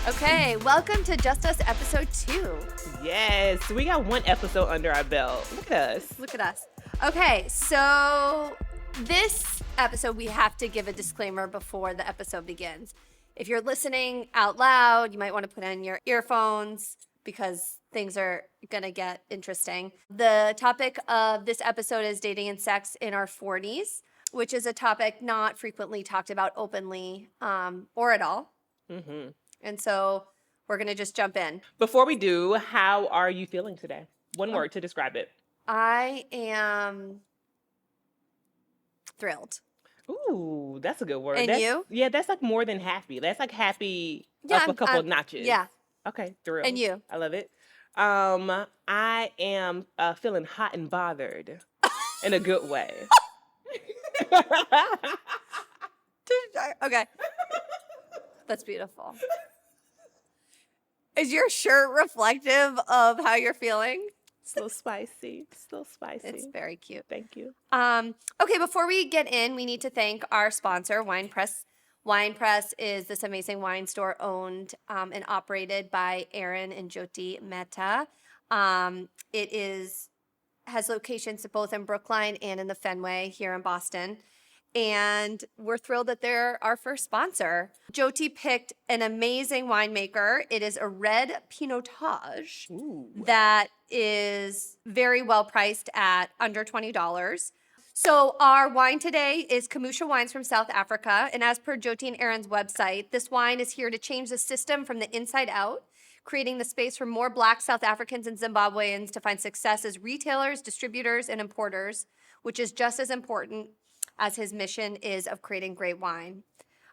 Okay, welcome to Just Us episode 2. Yes, we got one episode under our belt. Look at us. Look at us. Okay, so this episode, we have to give a disclaimer before the episode begins. If you're listening out loud, you might want to put in your earphones because things are going to get interesting. The topic of this episode is dating and sex in our 40s, which is a topic not frequently talked about openly or at all. Mm-hmm. And so we're going to just jump in. Before we do, how are you feeling today? One word to describe it. I am thrilled. Ooh, that's a good word. And you? Yeah, that's like more than happy. That's like happy Yeah, up a couple of notches. Yeah. Okay, thrilled. And you? I love it. I am feeling hot and bothered in a good way. Okay. That's beautiful. Is your shirt reflective of how you're feeling? It's a little spicy. It's very cute. Thank you. Okay, before we get in, we need to thank our sponsor, Wine Press. Wine Press is this amazing wine store owned and operated by Aaron and Jyoti Mehta. It has locations both in Brookline and in the Fenway here in Boston. And we're thrilled that they're our first sponsor. Jyoti picked an amazing winemaker. It is a red Pinotage that is very well priced at under $20. So our wine today is Kamusha Wines from South Africa. And as per Jyoti and Aaron's website, this wine is here to change the system from the inside out, creating the space for more Black South Africans and Zimbabweans to find success as retailers, distributors, and importers, which is just as important as his mission is of creating great wine.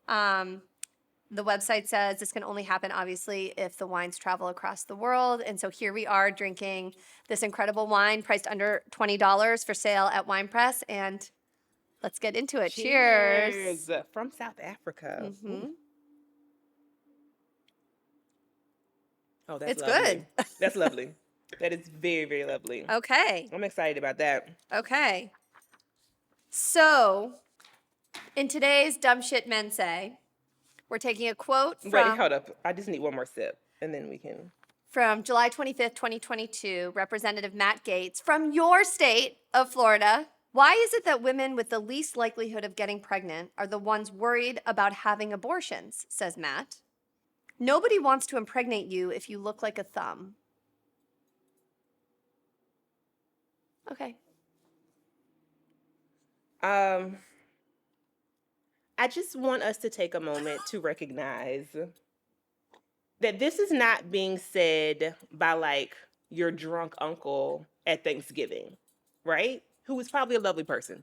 The website says this can only happen, obviously, if the wines travel across the world. And so here we are drinking this incredible wine priced under $20 for sale at Wine Press. And let's get into it. Cheers. From South Africa. Mm-hmm. Oh, that's It's lovely. good. That's lovely. That is very, very lovely. Okay. I'm excited about that. Okay. So, in today's Dumb Shit Men Say, we're taking a quote from... Wait, hold up. I just need one more sip, and then we can... From July 25th, 2022, Representative Matt Gaetz from your state of Florida. Why is it that women with the least likelihood of getting pregnant are the ones worried about having abortions, says Matt. Nobody wants to impregnate you if you look like a thumb. Okay. I just want us to take a moment to recognize that this is not being said by like your drunk uncle at Thanksgiving, right? Who is probably a lovely person.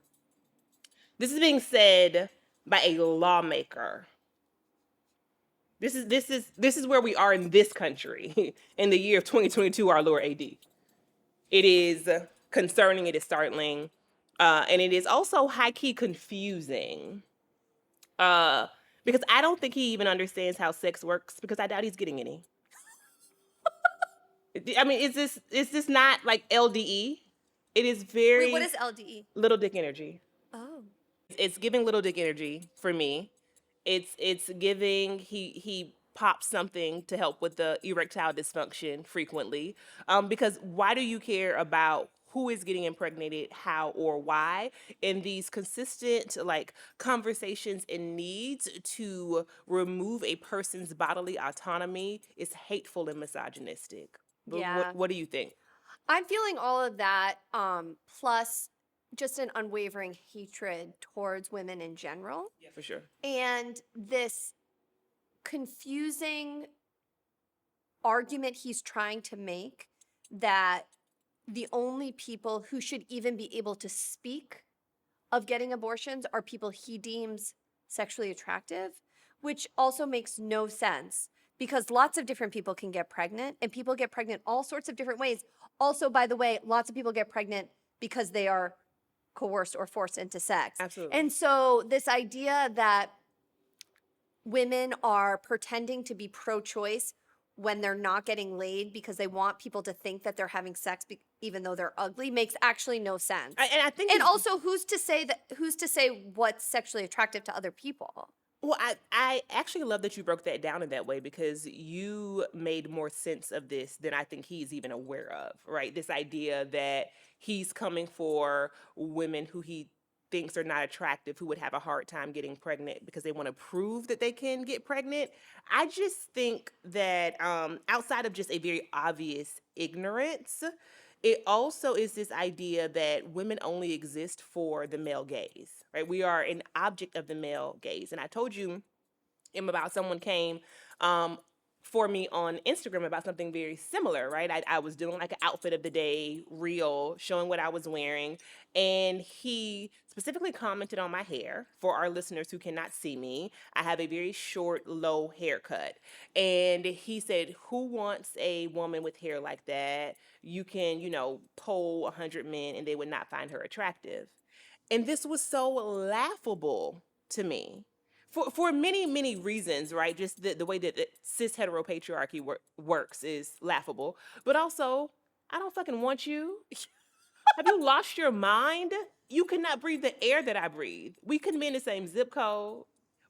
This is being said by a lawmaker. This is where we are in this country in the year of 2022, our Lord AD. It is concerning, it is startling. And it is also high-key confusing because I don't think he even understands how sex works because I doubt he's getting any. I mean, is this not like LDE? It is very... Wait, what is LDE? Little dick energy. Oh. It's giving little dick energy for me. It's giving he pops something to help with the erectile dysfunction frequently. Because why do you care about who is getting impregnated, how or why, in these consistent like conversations and needs to remove a person's bodily autonomy is hateful and misogynistic. Yeah. What do you think? I'm feeling all of that, plus just an unwavering hatred towards women in general. Yeah, for sure. And this confusing argument he's trying to make that the only people who should even be able to speak of getting abortions are people he deems sexually attractive, which also makes no sense because lots of different people can get pregnant and people get pregnant all sorts of different ways. Also, by the way, lots of people get pregnant because they are coerced or forced into sex. Absolutely. And so this idea that women are pretending to be pro-choice when they're not getting laid because they want people to think that they're having sex even though they're ugly makes actually no sense. I think and also who's to say what's sexually attractive to other people? Well, I actually love that you broke that down in that way because you made more sense of this than I think he's even aware of, right? This idea that he's coming for women who he thinks are not attractive, who would have a hard time getting pregnant because they want to prove that they can get pregnant. I just think that outside of just a very obvious ignorance, it also is this idea that women only exist for the male gaze, right? We are an object of the male gaze. And I told you about someone came um, for me on Instagram about something very similar, right? I was doing like an outfit of the day reel, showing what I was wearing, and he specifically commented on my hair. For our listeners who cannot see me, I have a very short, low haircut. And he said, who wants a woman with hair like that? You can, poll 100 men and they would not find her attractive. And this was so laughable to me for many, many reasons, right? Just the way that the cis heteropatriarchy works is laughable. But also, I don't fucking want you. Have you lost your mind? You cannot breathe the air that I breathe. We couldn't be in the same zip code,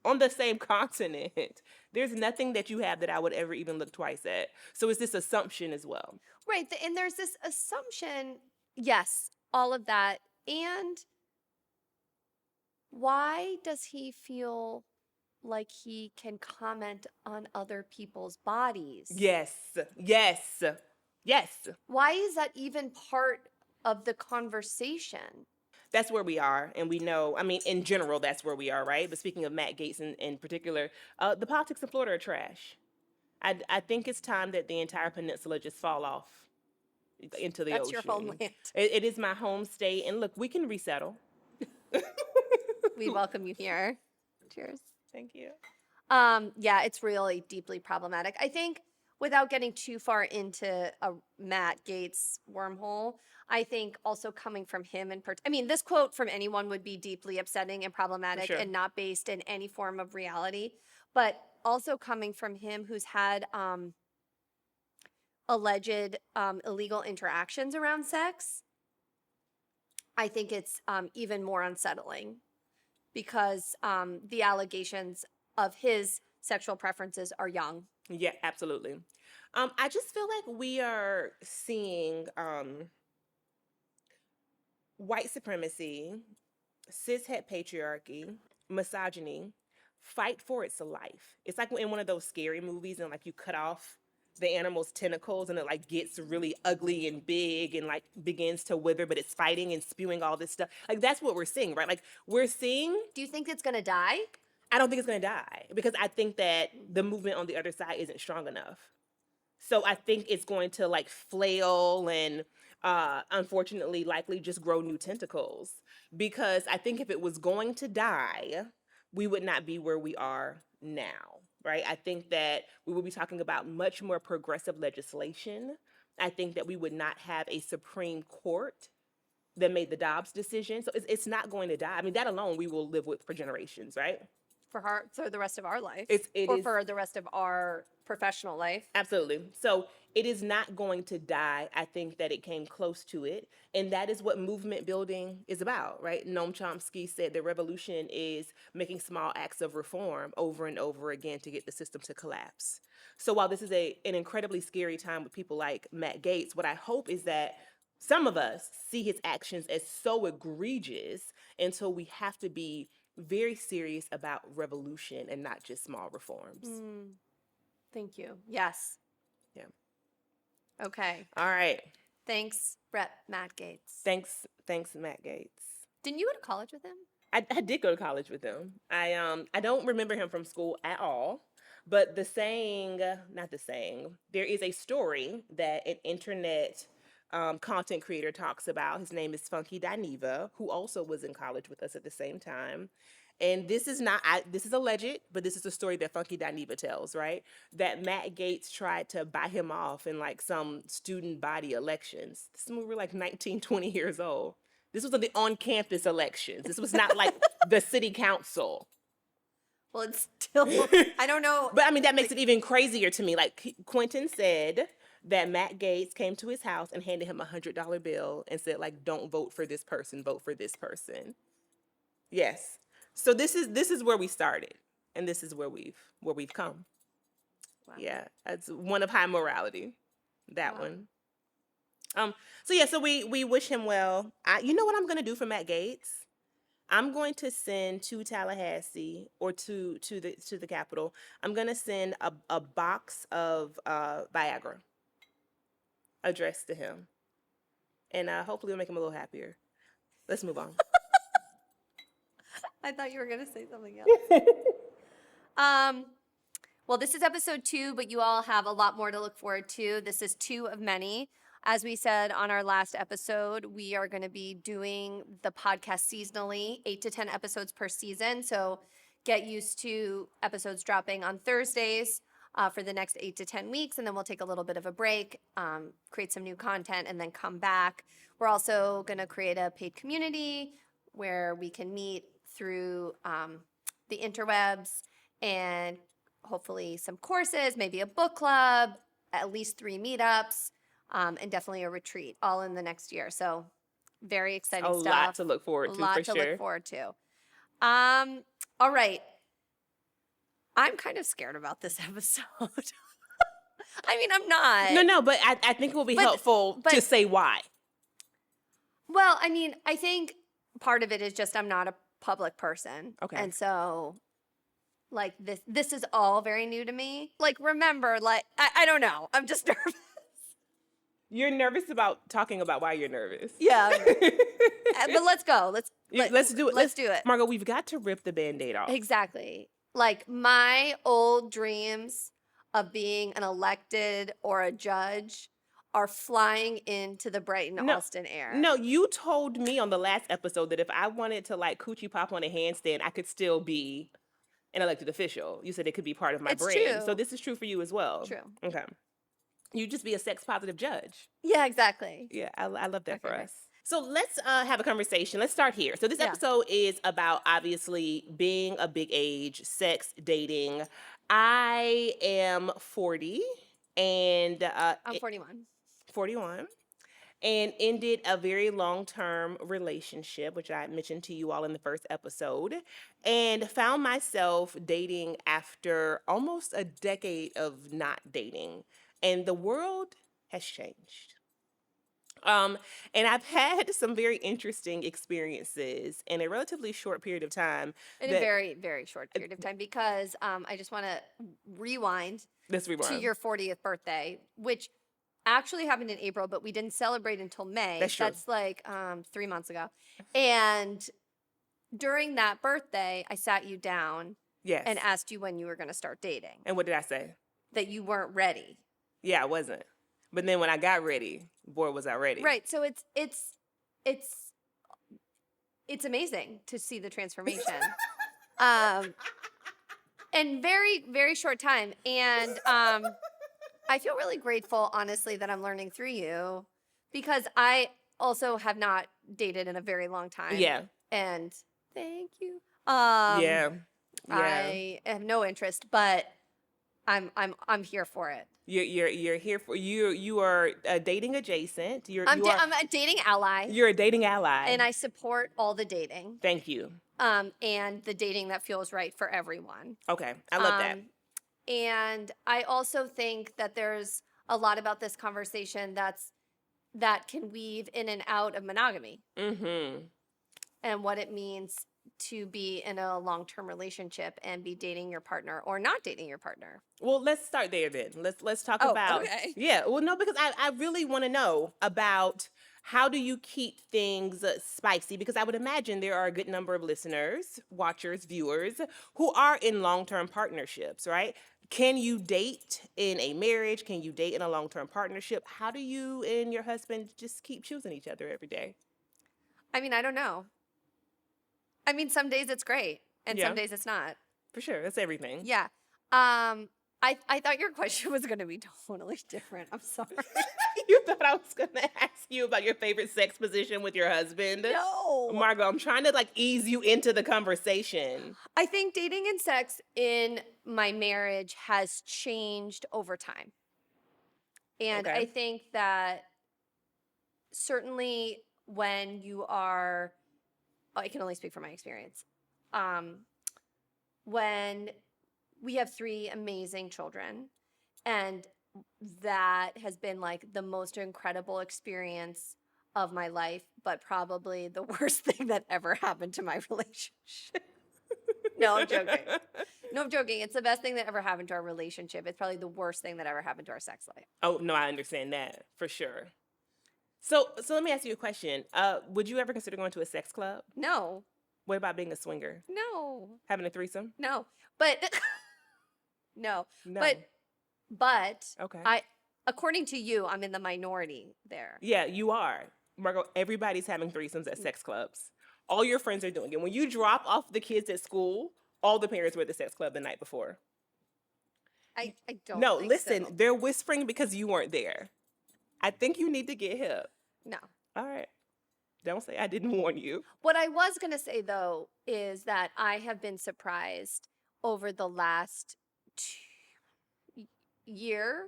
on the same continent. There's nothing that you have that I would ever even look twice at. So it's this assumption as well. Right. And there's this assumption, yes, all of that. And why does he feel like he can comment on other people's bodies? Yes, yes, yes. Why is that even part of the conversation? That's where we are. And we know, I mean, in general, that's where we are, right? But speaking of Matt Gaetz in particular, the politics in Florida are trash. I think it's time that the entire peninsula just fall off into the That's ocean. your homeland. It is my home state. And look, we can resettle. We welcome you here. Cheers. Thank you. Yeah, it's really deeply problematic. I think without getting too far into a Matt Gaetz wormhole, I think also coming from him I mean, this quote from anyone would be deeply upsetting and problematic sure. and not based in any form of reality. But also coming from him who's had alleged illegal interactions around sex, I think it's even more unsettling because the allegations of his sexual preferences are young. Yeah, absolutely. I just feel like we are seeing white supremacy, cishet patriarchy, misogyny fight for its life. It's like in one of those scary movies and like you cut off the animal's tentacles and it like gets really ugly and big and like begins to wither, but it's fighting and spewing all this stuff. Like that's what we're seeing, right? Like we're seeing. Do you think it's going to die? I don't think it's going to die because I think that the movement on the other side isn't strong enough. So I think it's going to like flail and unfortunately likely just grow new tentacles because I think if it was going to die, we would not be where we are now, right? I think that we would be talking about much more progressive legislation. I think that we would not have a Supreme Court that made the Dobbs decision. So it's not going to die. I mean, that alone we will live with for generations, right? For the rest of our life. Or for the rest of our professional life. Absolutely. So it is not going to die. I think that it came close to it. And that is what movement building is about, right? Noam Chomsky said the revolution is making small acts of reform over and over again to get the system to collapse. So while this is an incredibly scary time with people like Matt Gaetz, what I hope is that some of us see his actions as so egregious until we have to be very serious about revolution and not just small reforms. Thank you. Yes. Yeah. Okay. All right. Thanks, Matt Gaetz. Thanks, Matt Gaetz. Didn't you go to college with him? I did go to college with him. I don't remember him from school at all, but not the saying, there is a story that an internet content creator talks about. His name is Funky Dineva, who also was in college with us at the same time. And this is alleged, but this is a story that Funky Dineva tells, right? That Matt Gaetz tried to buy him off in like some student body elections. This is when we were like 19, 20 years old. This was the on-campus elections. This was not like the city council. Well, it's still, I don't know. But I mean, that makes it even crazier to me. Like Quentin said that Matt Gaetz came to his house and handed him $100 bill and said like, don't vote for this person, vote for this person. Yes. So this is where we started. and this is where we've come. Wow. Yeah, that's one of high morality. That Wow. one. So yeah, so we wish him well. You know what I'm gonna do for Matt Gates? I'm going to send to Tallahassee or to the capital. I'm gonna send a box of Viagra addressed to him, and hopefully it'll make him a little happier. Let's move on. I thought you were going to say something else. Well, this is episode 2, but you all have a lot more to look forward to. This is 2 of many. As we said on our last episode, we are going to be doing the podcast seasonally, 8 to 10 episodes per season. So get used to episodes dropping on Thursdays for the next 8 to 10 weeks. And then we'll take a little bit of a break, create some new content, and then come back. We're also going to create a paid community where we can meet through the interwebs and hopefully some courses, maybe a book club, at least 3 meetups, and definitely a retreat all in the next year. So very exciting stuff. A lot to look forward to, for sure. A lot to look forward to. All right. I'm kind of scared about this episode. I mean, I'm not. No, but I think it will be helpful to say why. Well, I mean, I think part of it is just I'm not a public person. Okay. And so like this is all very new to me. Like, remember, like I don't know. I'm just nervous. You're nervous about talking about why you're nervous. Yeah. But let's go. Let's do it. Let's do it. Margo, we've got to rip the Band-Aid off. Exactly. Like, my old dreams of being an elected or a judge are flying into the Brighton, Austin air. No, you told me on the last episode that if I wanted to like coochie pop on a handstand, I could still be an elected official. You said it could be part of my brand. True. So this is true for you as well. True. Okay. You just be a sex positive judge. Yeah, exactly. Yeah, I love that for Okay. us. So let's have a conversation. Let's start here. So this episode is about obviously being a big age, sex, dating. I am 40 and I'm 41. 41 and ended a very long-term relationship, which I mentioned to you all in the first episode, and found myself dating after almost a decade of not dating. And the world has changed. And I've had some very interesting experiences in a relatively short period of time. In a very, very short period of time, because I just want to rewind to your 40th birthday, which actually happened in April, but we didn't celebrate until May. That's true. That's like 3 months ago. And during that birthday, I sat you down and asked you when you were going to start dating. And what did I say? That you weren't ready. Yeah, I wasn't. But then when I got ready, boy, was I ready. Right. So it's amazing to see the transformation. And very, very short time. And I feel really grateful, honestly, that I'm learning through you, because I also have not dated in a very long time. Yeah. And thank you. Yeah. I have no interest, but I'm here for it. You're here for you are dating adjacent. I'm a dating ally. You're a dating ally. And I support all the dating. Thank you. And the dating that feels right for everyone. Okay. I love that. And I also think that there's a lot about this conversation that can weave in and out of monogamy. Mm-hmm. And what it means to be in a long-term relationship and be dating your partner or not dating your partner. Well, let's start there then. Let's talk about. Okay. Yeah. Well, no, because I really want to know about how do you keep things spicy? Because I would imagine there are a good number of listeners, watchers, viewers who are in long-term partnerships, right? Can you date in a marriage? Can you date in a long-term partnership? How do you and your husband just keep choosing each other every day? I mean, I don't know. I mean, some days it's great and some days it's not. For sure. That's everything. Yeah. I thought your question was going to be totally different. I'm sorry. You thought I was going to ask you about your favorite sex position with your husband? No. Margo, I'm trying to like ease you into the conversation. I think dating and sex in my marriage has changed over time. And I think that certainly when you are, I can only speak from my experience. When we have three amazing children, and that has been like the most incredible experience of my life, but probably the worst thing that ever happened to my relationship. No, I'm joking. No, I'm joking. It's the best thing that ever happened to our relationship. It's probably the worst thing that ever happened to our sex life. Oh, no, I understand that for sure. So let me ask you a question. Would you ever consider going to a sex club? No, What about being a swinger? no, Having a threesome? no. But no, No. but Okay. according to you, I'm in the minority there. Yeah, you are. Margo, everybody's having threesomes at sex clubs. All your friends are doing it. When you drop off the kids at school, all the parents were at the sex club the night before. I don't No, think listen, so. they're whispering because you weren't there. I think you need to get hip. No. All right. Don't say I didn't warn you. What I was going to say though is that I have been surprised over the last year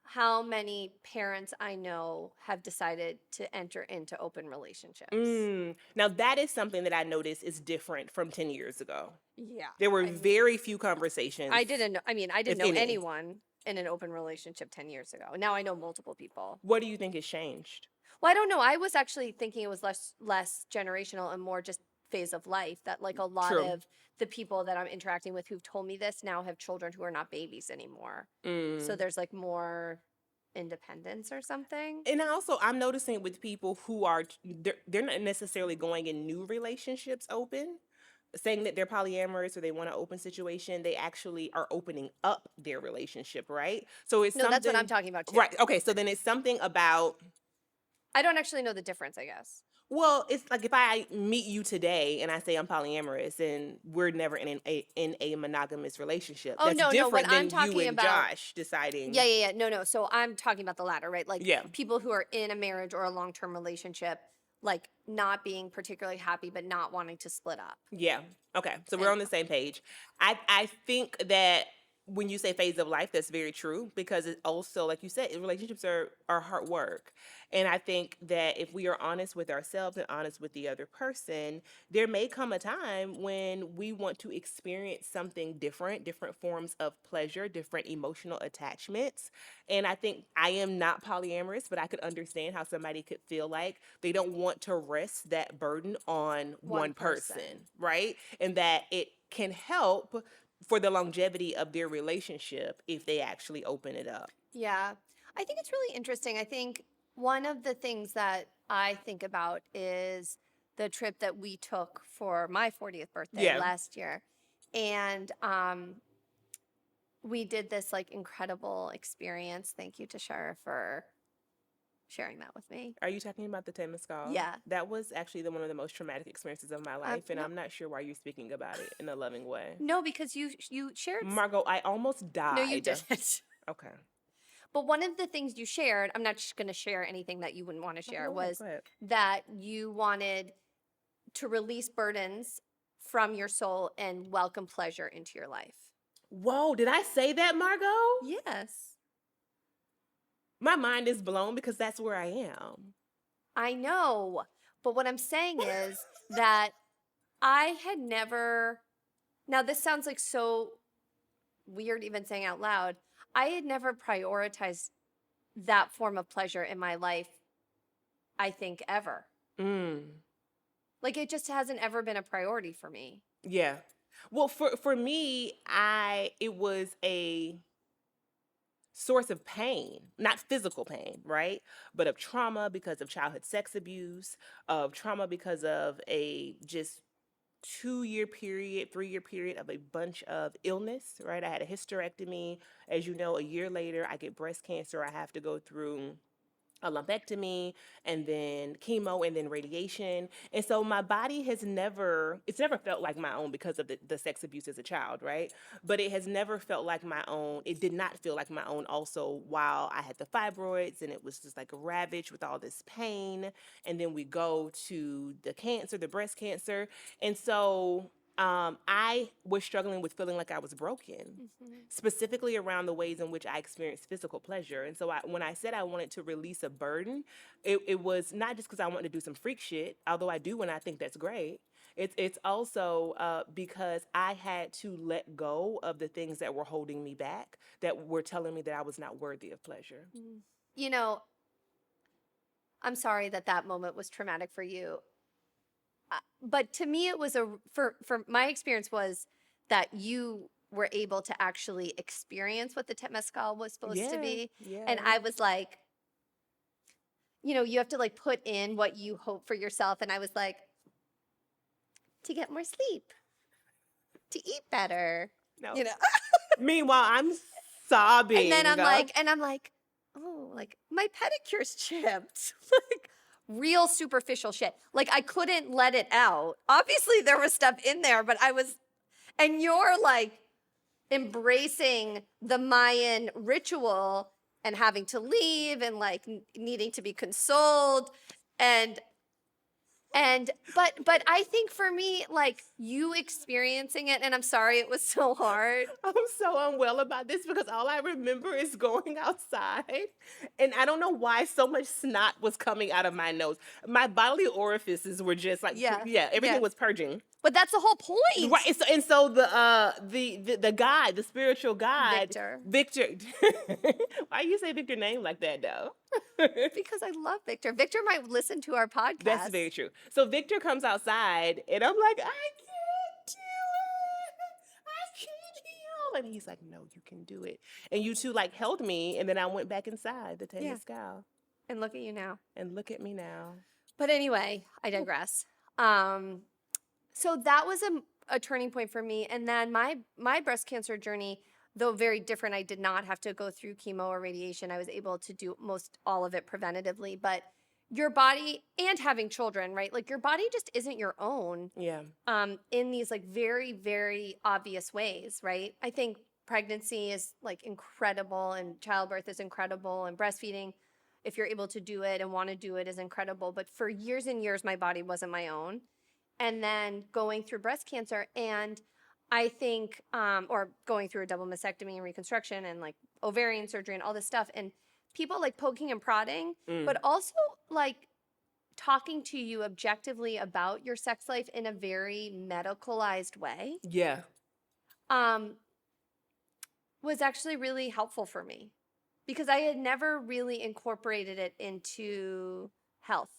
how many parents I know have decided to enter into open relationships. Now, that is something that I noticed is different from 10 years ago. Yeah. There were I mean, very few conversations. I didn't know if know any. anyone in an open relationship 10 years ago. Now I know multiple people. What do you think has changed? Well, I don't know. I was actually thinking it was less generational and more just phase of life, that like a lot True. of the people that I'm interacting with who've told me this now have children who are not babies anymore. So there's like more independence or something. And also, I'm noticing with people who are they're not necessarily going in new relationships open, saying that they're polyamorous or they want an open situation. They actually are opening up their relationship, right? So it's No, something. that's what I'm talking about too. Right. Okay. So then it's something about. I don't actually know the difference, I guess. Well, it's like if I meet you today and I say I'm polyamorous and we're never in a monogamous relationship. Oh, That's no, different what I'm than you talking and about. Josh deciding. Yeah. No. So I'm talking about the latter, right? Like Yeah. people who are in a marriage or a long-term relationship, like not being particularly happy, but not wanting to split up. Yeah. Okay. So we're on the same page. I think that when you say phase of life, that's very true because it also, like you said, relationships are hard work. And I think that if we are honest with ourselves and honest with the other person, there may come a time when we want to experience something different, different forms of pleasure, different emotional attachments. And I think I am not polyamorous, but I could understand how somebody could feel like they don't want to rest that burden on one person, right? And that it can help for the longevity of their relationship if they actually open it up. Yeah. I think it's really interesting. I think one of the things that I think about is the trip that we took for my 40th birthday last year. And we did this like incredible experience. Thank you, Tashira, for sharing that with me. Are you talking about the Temescal? Yeah. That was actually one of the most traumatic experiences of my life, and I'm not sure why you're speaking about it in a loving way. No, because you shared. Margo, I almost died. No, you didn't. Okay. But one of the things you shared, I'm not just going to share anything that you wouldn't want to share, was go ahead. that you wanted to release burdens from your soul and welcome pleasure into your life. Whoa, did I say that, Margo? Yes. My mind is blown because that's where I am. I know. But what I'm saying is that I had never, now this sounds like so weird even saying out loud, I had never prioritized that form of pleasure in my life, I think, ever. Like it just hasn't ever been a priority for me. Yeah. Well, for me, it was a source of pain, not physical pain, right? But of trauma because of childhood sex abuse, of trauma because of a just 2-year period, 3-year period of a bunch of illness, right? I had a hysterectomy. As you know, a year later, I get breast cancer. I have to go through a lumpectomy and then chemo and then radiation. And so my body it's never felt like my own because of the sex abuse as a child, right? But it has never felt like my own. It did not feel like my own also while I had the fibroids and it was just like ravaged with all this pain. And then we go to the cancer, the breast cancer. And so I was struggling with feeling like I was broken, specifically around the ways in which I experienced physical pleasure. And so when I said I wanted to release a burden, it was not just because I wanted to do some freak shit, although I do and I think that's great. It's also because I had to let go of the things that were holding me back, that were telling me that I was not worthy of pleasure. You know, I'm sorry that that moment was traumatic for you. But to me, it was for my experience was that you were able to actually experience what the temescal was supposed to Yeah, be. And yeah. I was like, you have to like put in what you hope for yourself. And I was like, to get more sleep, to eat better, No. you know. Meanwhile, I'm And then sobbing. I'm like, oh, like my pedicure's chipped. Like real superficial shit. Like I couldn't let it out. Obviously there was stuff in there, but and you're like embracing the Mayan ritual and having to leave and like needing to be consoled and but I think for me, like you experiencing it, and I'm sorry it was so hard. I'm so unwell about this because all I remember is going outside, and I don't know why so much snot was coming out of my nose. My bodily orifices were just like, Yeah, yeah, everything yeah. was purging. But that's the whole point. Right, and so the guide, the spiritual guide, Victor. Victor. Why you say Victor name like that though? Because I love Victor. Victor might listen to our podcast. That's very true. So Victor comes outside, and I'm like, I can't do it. I can't heal. And he's like, no, you can do it. And you two like held me, and then I went back inside the Yeah. Temescal. And look at you now. And look at me now. But anyway, I digress. So that was a turning point for me. And then my breast cancer journey, though very different, I did not have to go through chemo or radiation. I was able to do most all of it preventatively. But your body and having children, right? Like your body just isn't your own. Yeah. In these like very, very obvious ways, right? I think pregnancy is like incredible and childbirth is incredible and breastfeeding, if you're able to do it and want to do it, is incredible. But for years and years, my body wasn't my own. And then going through breast cancer, and I think, or going through a double mastectomy and reconstruction and like ovarian surgery and all this stuff, and people like poking and prodding, but also like talking to you objectively about your sex life in a very medicalized way, Yeah. was actually really helpful for me because I had never really incorporated it into health.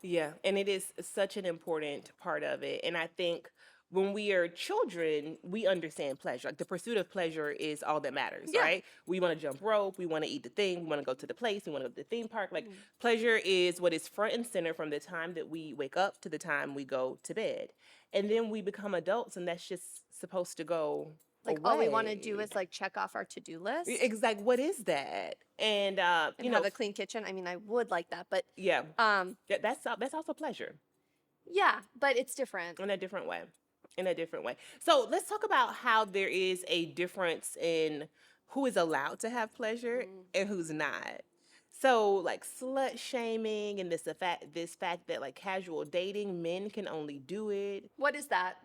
Yeah, and it is such an important part of it. And I think when we are children, we understand pleasure. Like the pursuit of pleasure is all that matters, Yeah. right? We want to jump rope, we want to eat the thing, we want to go to the place, we want to go to the theme park. Like pleasure is what is front and center from the time that we wake up to the time we go to bed. And then we become adults, and that's just supposed to go Like all we want to do is like check off our to-do list exactly, what is that? And and you have know, a clean kitchen. I mean, I would like that, but yeah, um, that's also pleasure. yeah, but it's different. In a different way. In a different way. So let's talk about how there is a difference in who is allowed to have pleasure and who's not. So like slut shaming and this fact that like casual dating, men can only do it. What is that?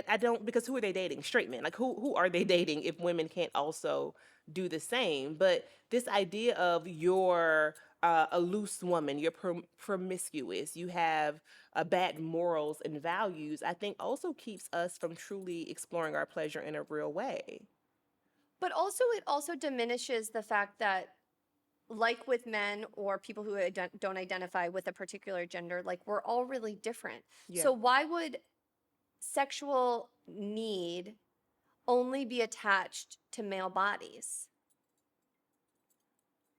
I don't, because who are they dating? Straight men. Like who are they dating if women can't also do the same? But this idea of you're a loose woman, you're promiscuous, you have bad morals and values, I think also keeps us from truly exploring our pleasure in a real way. But also, it also diminishes the fact that, like with men or people who don't identify with a particular gender, like we're all really different. Yeah. So why would sexual need only be attached to male bodies?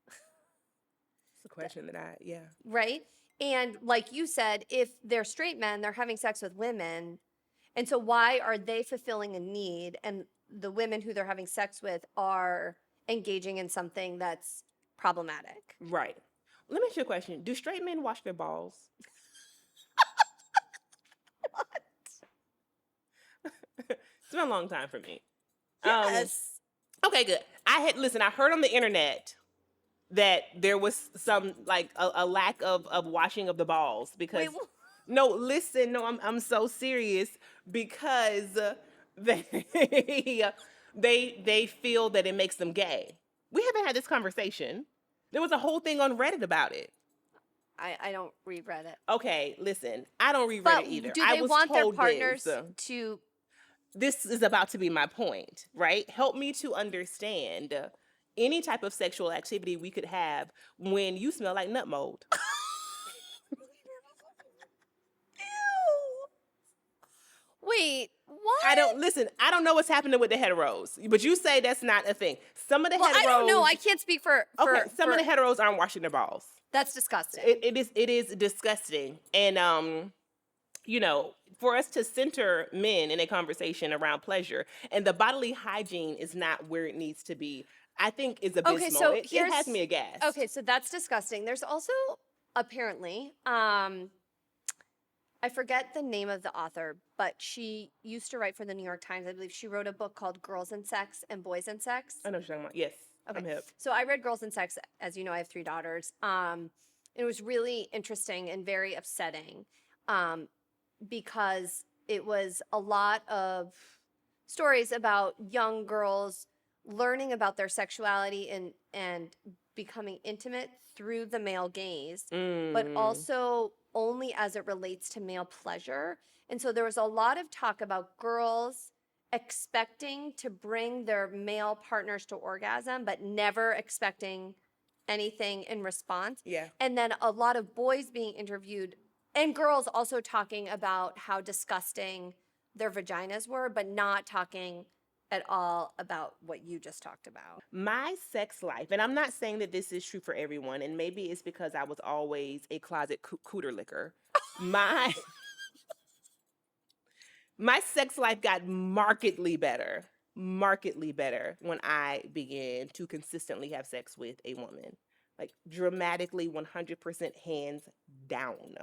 It's a question that yeah. Right? And like you said, if they're straight men, they're having sex with women. And so why are they fulfilling a need and the women who they're having sex with are engaging in something that's problematic? Right. Let me ask you a question. Do straight men wash their balls? It's been a long time for me. Yes. Okay, good. I heard on the internet that there was some like a lack of washing of the balls because Wait, no, listen, no, I'm so serious because they they feel that it makes them gay. We haven't had this conversation. There was a whole thing on Reddit about it. I don't read Reddit. Okay, listen, I don't read But Reddit either. do I they was want their told partners this. to? This is about to be my point, right? Help me to understand any type of sexual activity we could have when you smell like nut mold. Ew. Wait, I what? don't listen. I don't know what's happening with the heteros, but you say that's not a thing. Some of the Well, heteros. I don't know. I can't speak for. Okay, some of for the heteros aren't washing their balls. That's disgusting. It is disgusting, and for us to center men in a conversation around pleasure and the bodily hygiene is not where it needs to be, I think is abysmal. Okay, so It has me aghast. Okay, so that's disgusting. There's also apparently, I forget the name of the author, but she used to write for the New York Times. I believe she wrote a book called Girls and Sex and Boys and Sex. I know what you're talking about. Yes, I'm Okay. hip. So I read Girls and Sex. As you know, I have 3 daughters. It was really interesting and very upsetting, because it was a lot of stories about young girls learning about their sexuality and becoming intimate through the male gaze, but also only as it relates to male pleasure. And so there was a lot of talk about girls expecting to bring their male partners to orgasm, but never expecting anything in response. Yeah. And then a lot of boys being interviewed and girls also talking about how disgusting their vaginas were, but not talking at all about what you just talked about. My sex life, and I'm not saying that this is true for everyone, and maybe it's because I was always a closet cooter licker. My my sex life got markedly better when I began to consistently have sex with a woman. Like dramatically 100% hands down.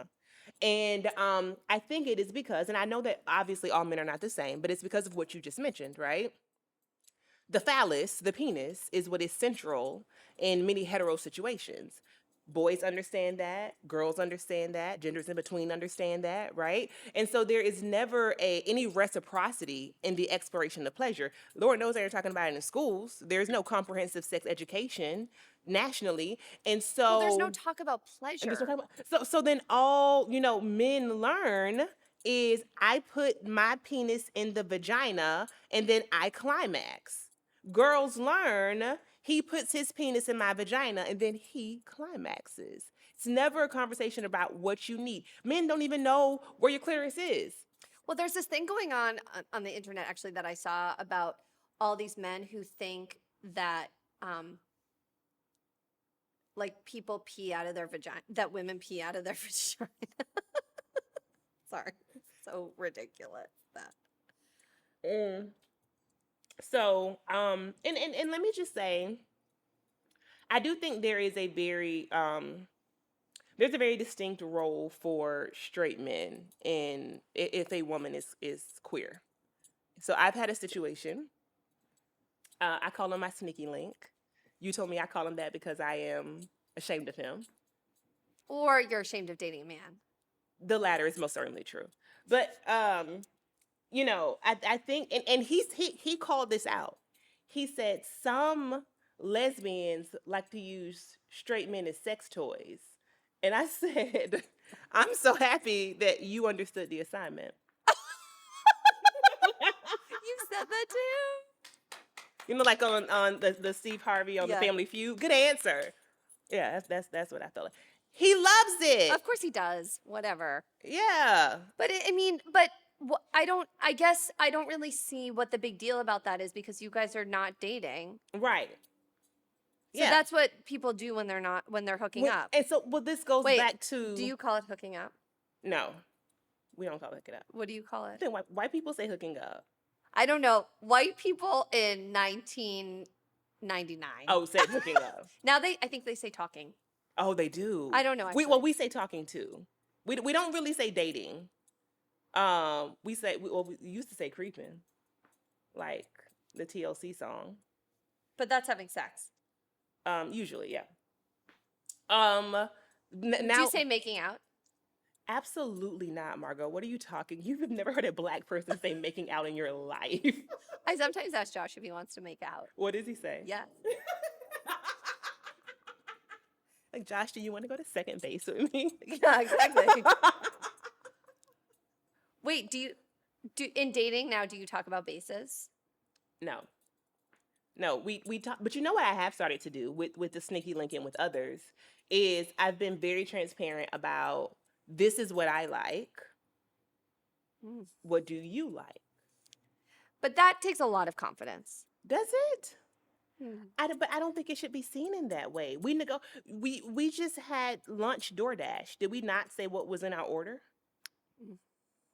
And I think it is because, and I know that obviously all men are not the same, but it's because of what you just mentioned, right? The phallus, the penis, is what is central in many hetero situations. Boys understand that, girls understand that, genders in between understand that, right? And so there is never any reciprocity in the exploration of pleasure. Lord knows they're talking about it in schools. There's no comprehensive sex education nationally. And so Well, there's no talk about and there's pleasure. no talk about, so then all men learn is I put my penis in the vagina and then I climax. Girls learn he puts his penis in my vagina and then he climaxes. It's never a conversation about what you need. Men don't even know where your clitoris is. Well, there's this thing going on the internet actually that I saw about all these men who think that like people pee out of their vagina, that women pee out of their vagina. Sorry, so ridiculous that. Mm. So, and let me just say, I do think there's a very distinct role for straight men in if a woman is queer. So I've had a situation. I call him my sneaky link. You told me I call him that because I am ashamed of him. Or you're ashamed of dating a man. The latter is most certainly true. But I think and he called this out. He said some lesbians like to use straight men as sex toys. And I said, I'm so happy that you understood the assignment. You said that to him? Like on the Steve Harvey on the Family Feud. Good answer. Yeah, that's what I felt like. He loves it. Of course he does. Whatever. Yeah. But I guess I don't really see what the big deal about that is because you guys are not dating. Right. So that's what people do when they're hooking up. And so, this goes back to. Do you call it hooking up? No, we don't call it hooking up. What do you call it? I think white people say hooking up. I don't know. White people in 1999. Oh, said hooking up. Now I think they say talking. Oh, they do. I don't know. We say talking too. We don't really say dating. We used to say creeping, like the TLC song. But that's having sex. Usually, yeah. Do you say making out? Absolutely not, Margo. What are you talking? You've never heard a black person say making out in your life. I sometimes ask Josh if he wants to make out. What does he say? Yes. Like, Josh, do you want to go to second base with me? Yeah, exactly. Wait, do in dating now, do you talk about bases? No. No, we talk, but you know what I have started to do with the sneaky link in with others is I've been very transparent about this is what I like. Mm. What do you like? But that takes a lot of confidence. Does it? Mm. But I don't think it should be seen in that way. We just had lunch DoorDash. Did we not say what was in our order? Mm.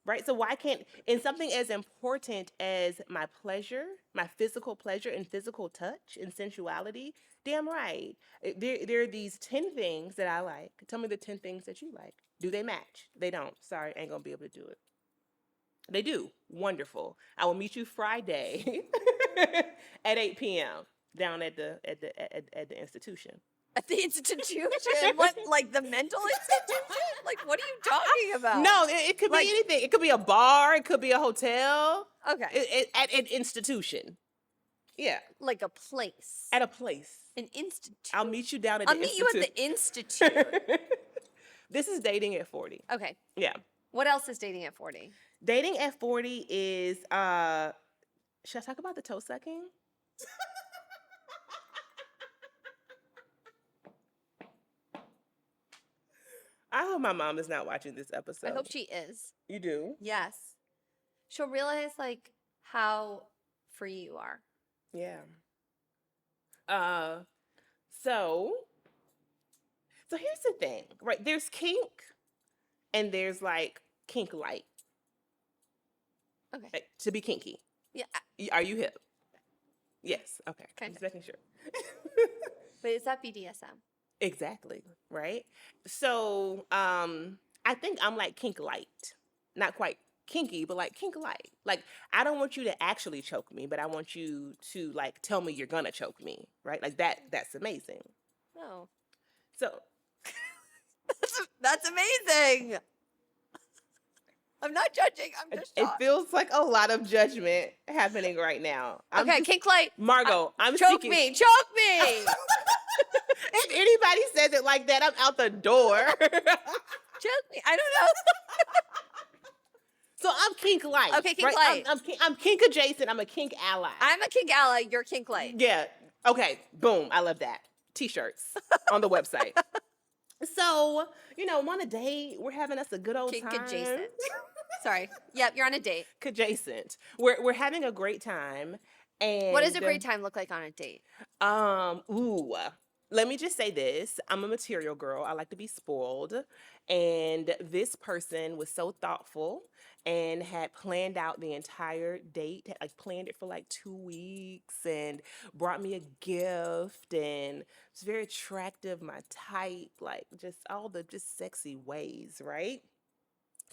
Right? So why can't in something as important as my pleasure, my physical pleasure and physical touch and sensuality, damn right. There are these 10 things that I like. Tell me the 10 things that you like. Do they match? They don't. Sorry, ain't gonna be able to do it. They do. Wonderful. I will meet you Friday at 8 p.m. down at the institution. At the institution? What, like the mental institution? Like, what are you talking about? No, it could Like- be anything. It could be a bar. It could be a hotel. Okay. At an institution. Yeah. Like a place. At a place. An institute. I'll meet you down at I'll the meet institute. you at the institute. This is dating at 40. Okay. Yeah. What else is dating at 40? Dating at 40 is should I talk about the toe sucking? I hope my mom is not watching this episode. I hope she is. You do? Yes. She'll realize like how free you are. Yeah. So here's the thing, right? There's kink and there's like kink light. Okay. Like, to be kinky. Yeah. Are you hip? Yes. Okay. Kind Just making sure. But is that BDSM? Exactly. Right. So I think I'm like kink light. Not quite kinky, but like kink light. Like I don't want you to actually choke me, but I want you to like tell me you're gonna choke me. Right? Like that's amazing. No. So That's amazing. I'm not judging. I'm just it shocked. feels like a lot of judgment happening right now. Okay, kink light. Margo, I'm Choke speaking. me. Choke me. If anybody says it like that, I'm out the door. Choke me. I don't know. So I'm kink light. Okay, kink light. I'm kink adjacent. I'm a kink ally. I'm a kink ally. You're kink light. Yeah. Okay. Boom. I love that. T-shirts on the website. So, want a date. We're having us a good old Kink time. adjacent. Sorry. Yep, you're on a date. Adjacent. We're having a great time. And What does a great time look like on a date? Let me just say this. I'm a material girl. I like to be spoiled. And this person was so thoughtful and had planned out the entire date, had like planned it for like 2 weeks and brought me a gift and was very attractive, my type, like just all the just sexy ways, right?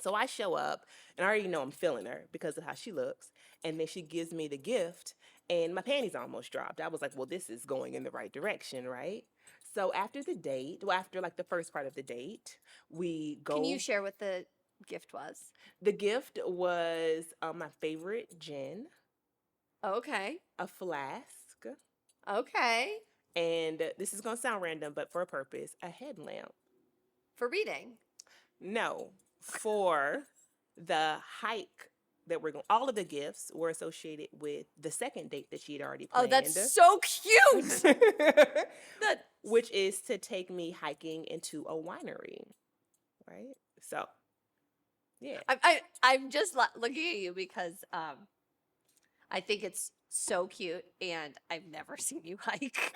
So I show up and I already know I'm feeling her because of how she looks. And then she gives me the gift and my panties almost dropped. I was like, well, this is going in the right direction, right? So after the date, after like the first part of the date, we go. Can you share what the gift was? The gift was my favorite gin, Okay. a flask, Okay. and this is going to sound random, but for a purpose, a headlamp. For reading. No, for the hike that we're going. All of the gifts were associated with the second date that she had already planned. Oh, that's so cute. That Which is to take me hiking into a winery, right? So, yeah. I'm just looking at you because I think it's so cute, and I've never seen you hike.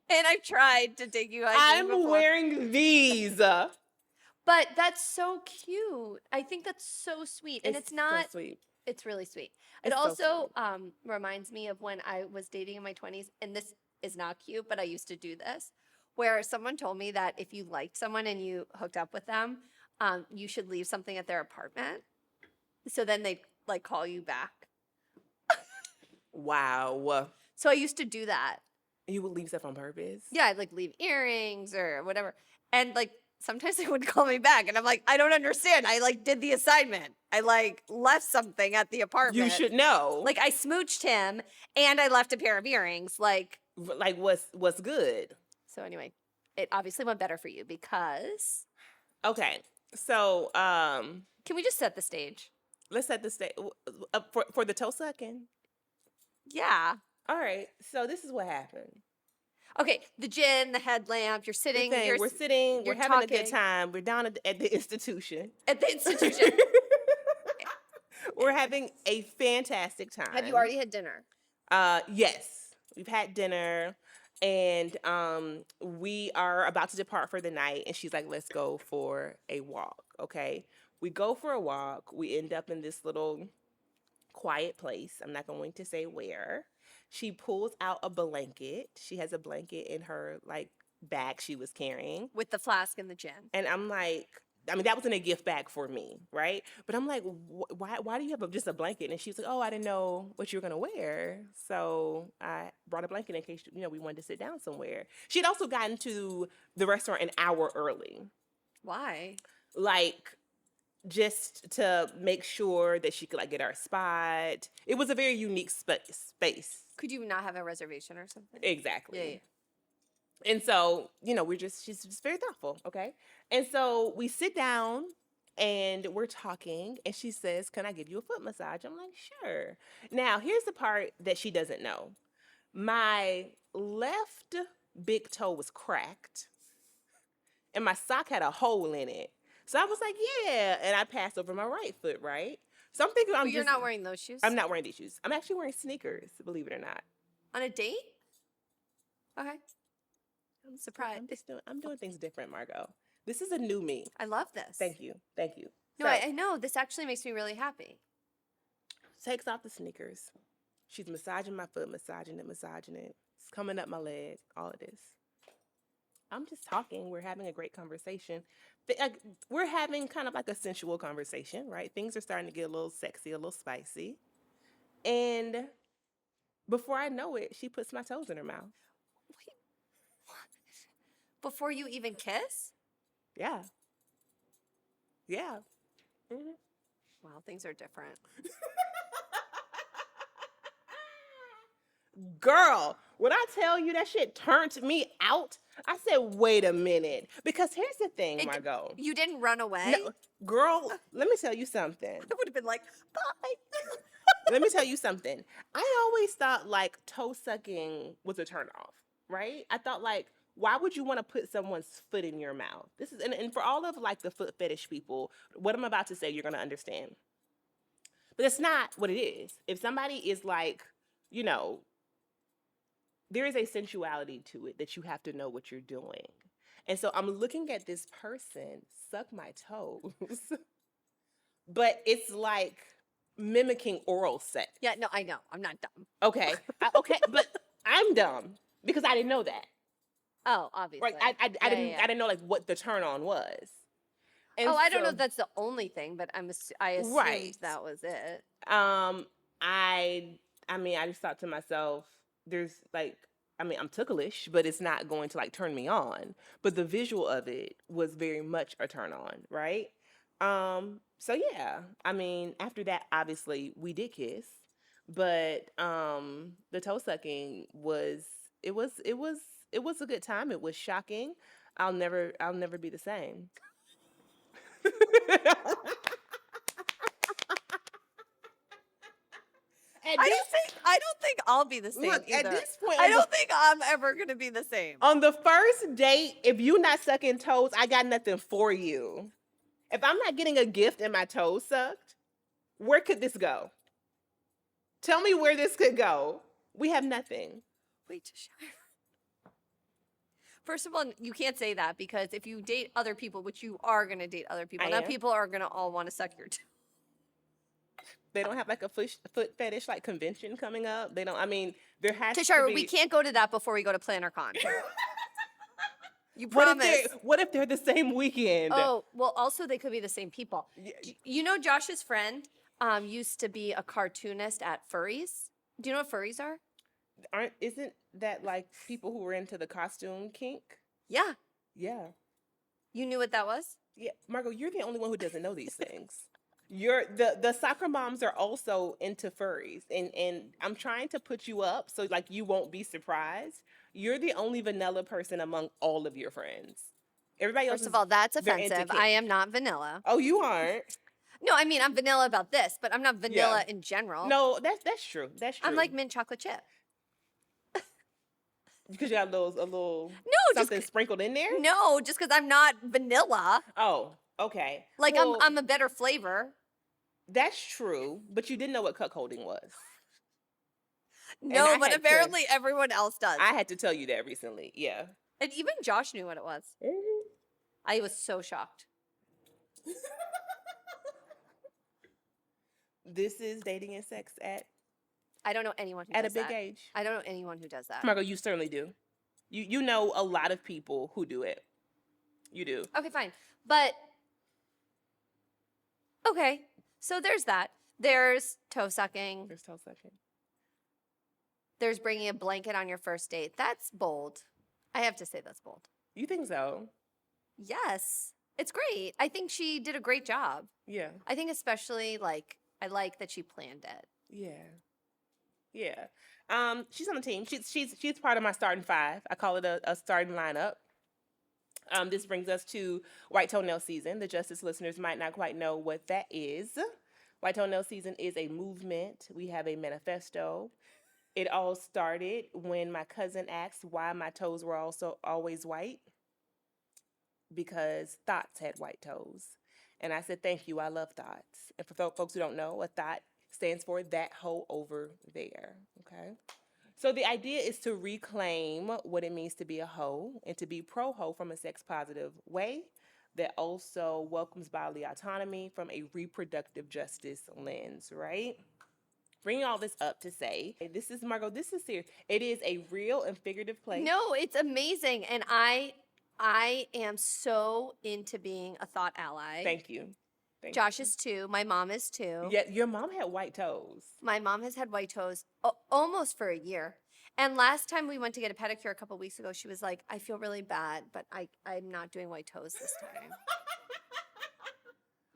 And I've tried to take you hiking I'm before. wearing these. But that's so cute. I think that's so sweet. And it's not, so sweet. it's really sweet. It It's so also reminds me of when I was dating in my 20s, and this is not cute, but I used to do this, where someone told me that if you liked someone and you hooked up with them, you should leave something at their apartment. So then they like call you back. Wow. So I used to do that. You would leave stuff on purpose? Yeah, I'd like leave earrings or whatever. And like sometimes they would call me back and I'm like, I don't understand. I like did the assignment. I like left something at the apartment. You should know. Like I smooched him and I left a pair of earrings. Like Like what's good? So anyway, it obviously went better for you because Okay. So, can we just set the stage? let's set the stage for the toe sucking. Yeah. All right. So this is what happened. Okay, the gin, the headlamp, you're The sitting, thing, we're sitting, we're you're having a good talking time. We're down at the institution. at the institution. We're having a fantastic Have you time. already had dinner? Yes, we've had dinner, and we are about to depart for the night. And she's like, "Let's go for a walk." Okay, we go for a walk. We end up in this little quiet place. I'm not going to say where. She pulls out a blanket. She has a blanket in her like bag she was carrying. With the flask and the gin. And I'm like, I mean, that was in a gift bag for me, right? But I'm like, why do you have just a blanket? And she was like, oh, I didn't know what you were gonna wear, so I brought a blanket in case we wanted to sit down somewhere. She had also gotten to the restaurant an hour early, Why? like just to make sure that she could like get our spot. It was a very unique space. Could you not have a reservation or something? Exactly. Yeah. And so, she's just very thoughtful, okay? And so we sit down and we're talking, and she says, "Can I give you a foot massage?" I'm like, "Sure." Now, here's the part that she doesn't know. My left big toe was cracked, and my sock had a hole in it. So I was like, "Yeah," and I passed over my right foot, right? So I'm thinking, But you're not wearing those shoes? I'm not wearing these shoes. I'm actually wearing sneakers, believe it or not. On a date? Okay. I'm surprised. I'm doing things different, Margo. This is a new me. I love this. Thank you. Thank you. No, I know. This actually makes me really happy. Takes off the sneakers. She's massaging my foot, massaging it. It's coming up my leg, all of this. I'm just talking. We're having a great conversation. We're having kind of like a sensual conversation, right? Things are starting to get a little sexy, a little spicy. And before I know it, she puts my toes in her mouth. Wait, what? Before you even kiss? Yeah. Yeah. Mm-hmm. Wow, things are different. Girl, when I tell you that shit turned me out, I said, wait a minute. Because here's the thing, Margo. You didn't run away? No, girl, let me tell you something. I would have been like, bye. Let me tell you something. I always thought like toe sucking was a turnoff, right? I thought like, why would you want to put someone's foot in your mouth? This is and for all of like the foot fetish people, what I'm about to say, you're gonna understand. But it's not what it is. If somebody is like, there is a sensuality to it that you have to know what you're doing. And so I'm looking at this person suck my toes, but it's like mimicking oral sex. Yeah, no, I know. I'm not dumb. Okay. Okay, but I'm dumb because I didn't know that. Oh, obviously. Like I didn't know like what the turn on was. And I don't know if that's the only thing, but I assumed that was it. I mean, I just thought to myself, there's like, I'm ticklish, but it's not going to like turn me on. But the visual of it was very much a turn on, right? So yeah, I mean, after that, obviously we did kiss, but the toe sucking was a good time. It was shocking. I'll never be the same. I don't think I'll be the same. Look, either. at this point, I don't think I'm ever gonna be the same. On the first date, if you're not sucking toes, I got nothing for you. If I'm not getting a gift and my toes sucked, where could this go? Tell me where this could go. We have nothing. Wait, Tashira. First of all, you can't say that because if you date other people, which you are going to date other people, now people are going to all want to suck your toe. They don't have like a foot fetish like convention coming up. They don't. I mean, there has Tashira, to be. we can't go to that before we go to PlannerCon. You promise. What if they're the same weekend? Oh, well, also they could be the same people. You know, Josh's friend used to be a cartoonist at Furries. Do you know what furries are? Isn't that like people who were into the costume kink? Yeah. Yeah. You knew what that was? Yeah, Margo, you're the only one who doesn't know these things. The soccer moms are also into furries, and I'm trying to put you up so like you won't be surprised. You're the only vanilla person among all of your friends. Everybody else First of is all, that's they're into offensive. I kink. am not vanilla. Oh, you aren't. No, I mean I'm vanilla about this, but I'm not Yeah. vanilla in general. No, that's true. That's I'm true. like mint chocolate chip. Because you got a little No, something sprinkled in there. just because I'm not vanilla. Oh, okay. Like Well, I'm a better flavor. that's true, but you didn't know what cuckolding was, and No, but apparently everyone else does. I had to tell you that recently. Yeah. And even Josh knew what it was. Mhm. I was so shocked. This is dating and sex I don't know anyone who at a does big that. age. I don't know anyone who does that. Margo, you certainly do. You know a lot of people who do it. You do. Okay, fine. But okay. So there's that. There's toe sucking. There's toe sucking. There's bringing a blanket on your first date. That's bold. I have to say that's bold. You think so? Yes. It's great. I think she did a great job. Yeah. I think especially like I like that she planned it. Yeah. Yeah. She's on the team. She's part of my starting five. I call it a starting lineup. This brings us to white toenail season. The Justice listeners might not quite know what that is. White toenail season is a movement. We have a manifesto. It all started when my cousin asked why my toes were also always white, because thoughts had white toes. And I said, thank you, I love thoughts. And for folks who don't know, a thought stands for that hoe over there, okay? So the idea is to reclaim what it means to be a hoe and to be pro-hoe from a sex-positive way that also welcomes bodily autonomy from a reproductive justice lens, right? Bringing all this up to say, hey, this is Margo, this is serious. It is a real and figurative place. No, it's amazing. And I am so into being a thought ally. Thank you. Josh is too. My mom is too. Yeah, your mom had white toes. My mom has had white toes almost for a year. And last time we went to get a pedicure a couple weeks ago, she was like, I feel really bad, but I'm not doing white toes this time.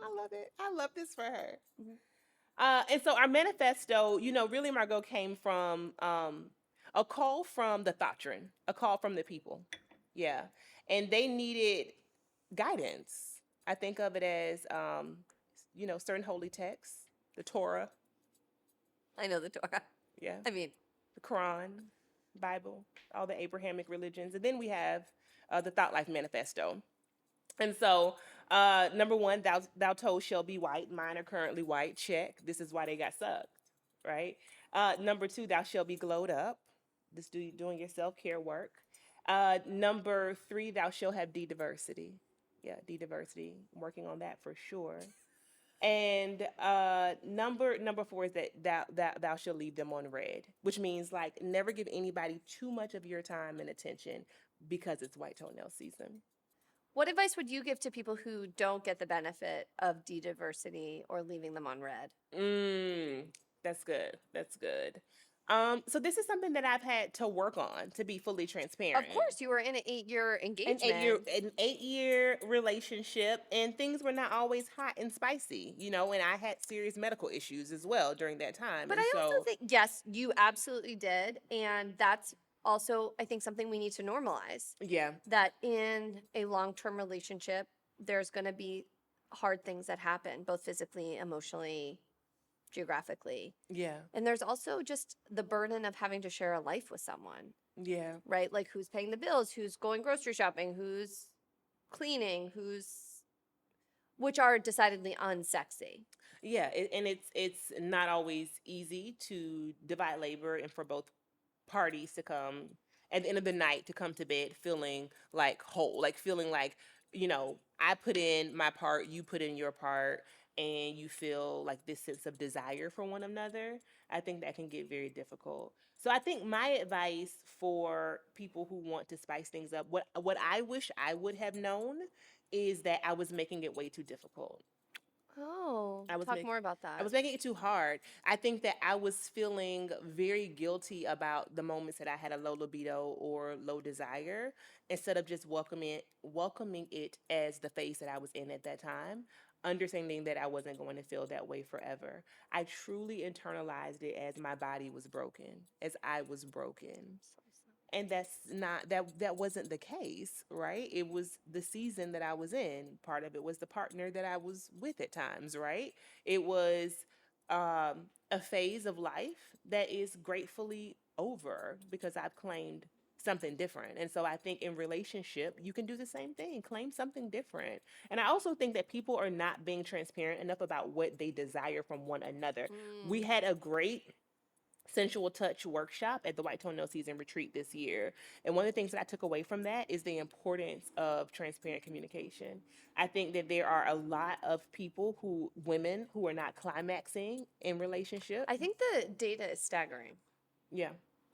I love it. I love this for her. And so our manifesto, really, Margo, came from a call from the Thotrin, a call from the people. Yeah. And they needed guidance. I think of it as, certain holy texts, the Torah. I know the Torah. Yeah. I mean, the Quran, Bible, all the Abrahamic religions. And then we have the Thought Life Manifesto. And so, number one, thou toes shall be white. Mine are currently white. Check. This is why they got sucked, right? Number two, thou shall be glowed up. This doing your self-care work. Number three, thou shall have D-diversity. Yeah, D-diversity. I'm working on that for sure. And number four is that thou shall leave them on red, which means like never give anybody too much of your time and attention because it's white toenail season. What advice would you give to people who don't get the benefit of D-diversity or leaving them on red? That's good. That's good. So this is something that I've had to work on, to be fully transparent. Of course, you were in an 8-year engagement. An 8-year relationship, and things were not always hot and spicy, and I had serious medical issues as well during that time. But I also think, yes, you absolutely did. And that's also, I think, something we need to normalize. Yeah. That in a long-term relationship, there's going to be hard things that happen, both physically, emotionally, geographically. Yeah. And there's also just the burden of having to share a life with someone. Yeah. Right? Like who's paying the bills, who's going grocery shopping, who's cleaning, which are decidedly unsexy. Yeah, and it's not always easy to divide labor and for both parties to come at the end of the night to come to bed feeling like whole, like feeling like, I put in my part, you put in your part, and you feel like this sense of desire for one another. I think that can get very difficult. So I think my advice for people who want to spice things up, what I wish I would have known is that I was making it way too difficult. Oh, talk more about that. I was making it too hard. I think that I was feeling very guilty about the moments that I had a low libido or low desire, instead of just welcoming it as the phase that I was in at that time. understanding that I wasn't going to feel that way forever. I truly internalized it as my body was broken, as I was broken. And that wasn't the case, right? It was the season that I was in. Part of it was the partner that I was with at times, right? It was a phase of life that is gratefully over because I've claimed something different. And so I think in relationship, you can do the same thing, claim something different. And I also think that people are not being transparent enough about what they desire from one another. We had a great sensual touch workshop at the White Toenail Season Retreat this year. And one of the things that I took away from that is the importance of transparent communication. I think that there are a lot of women who are not climaxing in relationships. I think the data is staggering. Yeah.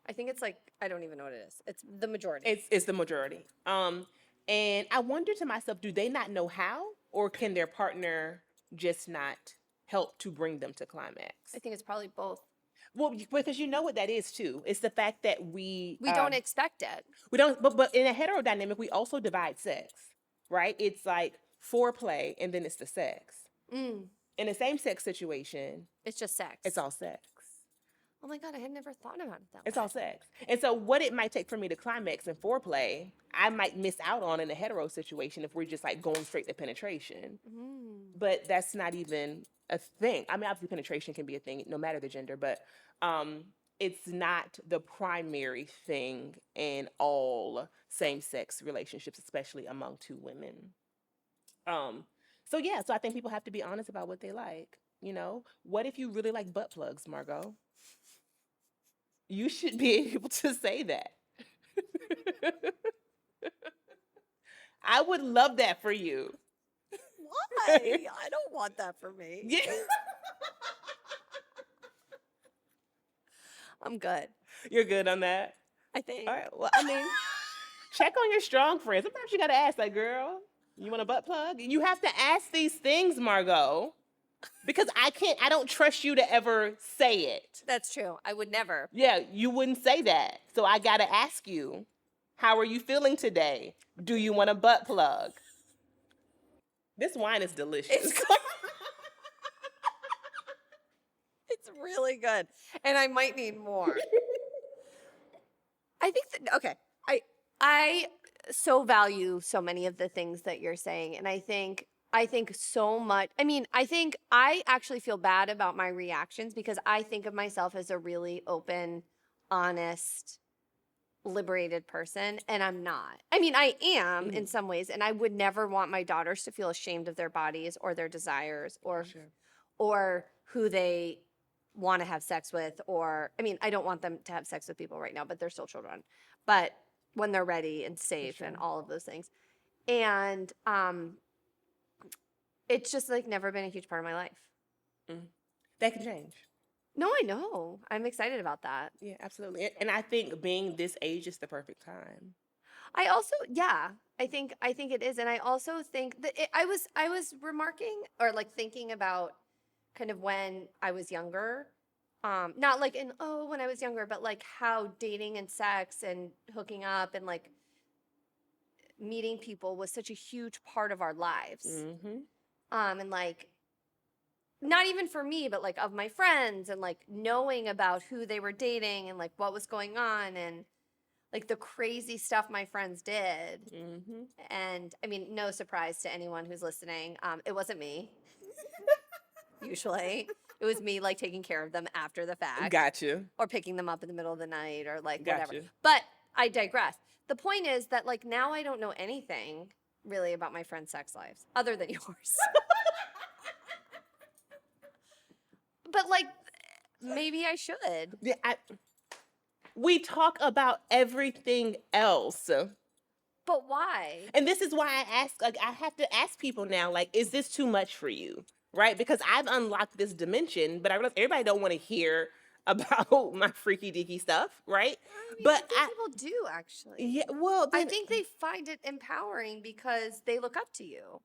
I think it's like, I don't even know what it is. It's the majority. It's the majority. And I wonder to myself, do they not know how, or can their partner just not help to bring them to climax? I think it's probably both. Well, because you know what that is too. It's the fact that we don't expect it. We don't, but in a hetero dynamic, we also divide sex, right? It's like foreplay and then it's the sex. In a same sex situation, it's just sex. It's all sex. Oh my God, I had never thought about it that way. It's all sex. And so what it might take for me to climax in foreplay, I might miss out on in a hetero situation if we're just like going straight to penetration. But that's not even a thing. I mean, obviously penetration can be a thing no matter the gender, but it's not the primary thing in all same-sex relationships, especially among two women. So I think people have to be honest about what they like. You know, what if you really like butt plugs, Margo? You should be able to say that. I would love that for you. Why? I don't want that for me. Yeah. I'm good. You're good on that? I think. All right. Well, I mean, check on your strong friends. Sometimes you got to ask, like, girl, you want a butt plug? You have to ask these things, Margo. Because I don't trust you to ever say it. That's true. I would never. Yeah, you wouldn't say that. So I got to ask you, how are you feeling today? Do you want a butt plug? This wine is delicious. It's really good. And I might need more. I think that, okay. I so value so many of the things that you're saying. And I think so much. I mean, I think I actually feel bad about my reactions because I think of myself as a really open, honest, liberated person, and I'm not. I mean, I am in some ways, and I would never want my daughters to feel ashamed of their bodies or their desires or who they want to have sex with, or I mean, I don't want them to have sex with people right now, but they're still children. But when they're ready and safe and all of those things. And it's just like never been a huge part of my life. That can change. No, I know. I'm excited about that. Yeah, absolutely. And I think being this age is the perfect time. I also, I think it is. And I also think that I was remarking or like thinking about kind of when I was younger, not like when I was younger, but like how dating and sex and hooking up and like meeting people was such a huge part of our lives. And like, not even for me, but like of my friends and like knowing about who they were dating and like what was going on and like the crazy stuff my friends did. And I mean, no surprise to anyone who's listening. It wasn't me. Usually it was me like taking care of them after the fact. Gotcha. Or picking them up in the middle of the night or like Gotcha. whatever. But I digress. The point is that like now I don't know anything really about my friends' sex lives other than yours. But like maybe I should. Yeah, we talk about everything else. But why? And this is why I ask, like, I have to ask people now, like, is this too much for you? Right? Because I've unlocked this dimension, but I realize everybody don't want to hear about my freaky deaky stuff, right? I mean, but people do actually. Yeah, well, I think they find it empowering because they look up to you.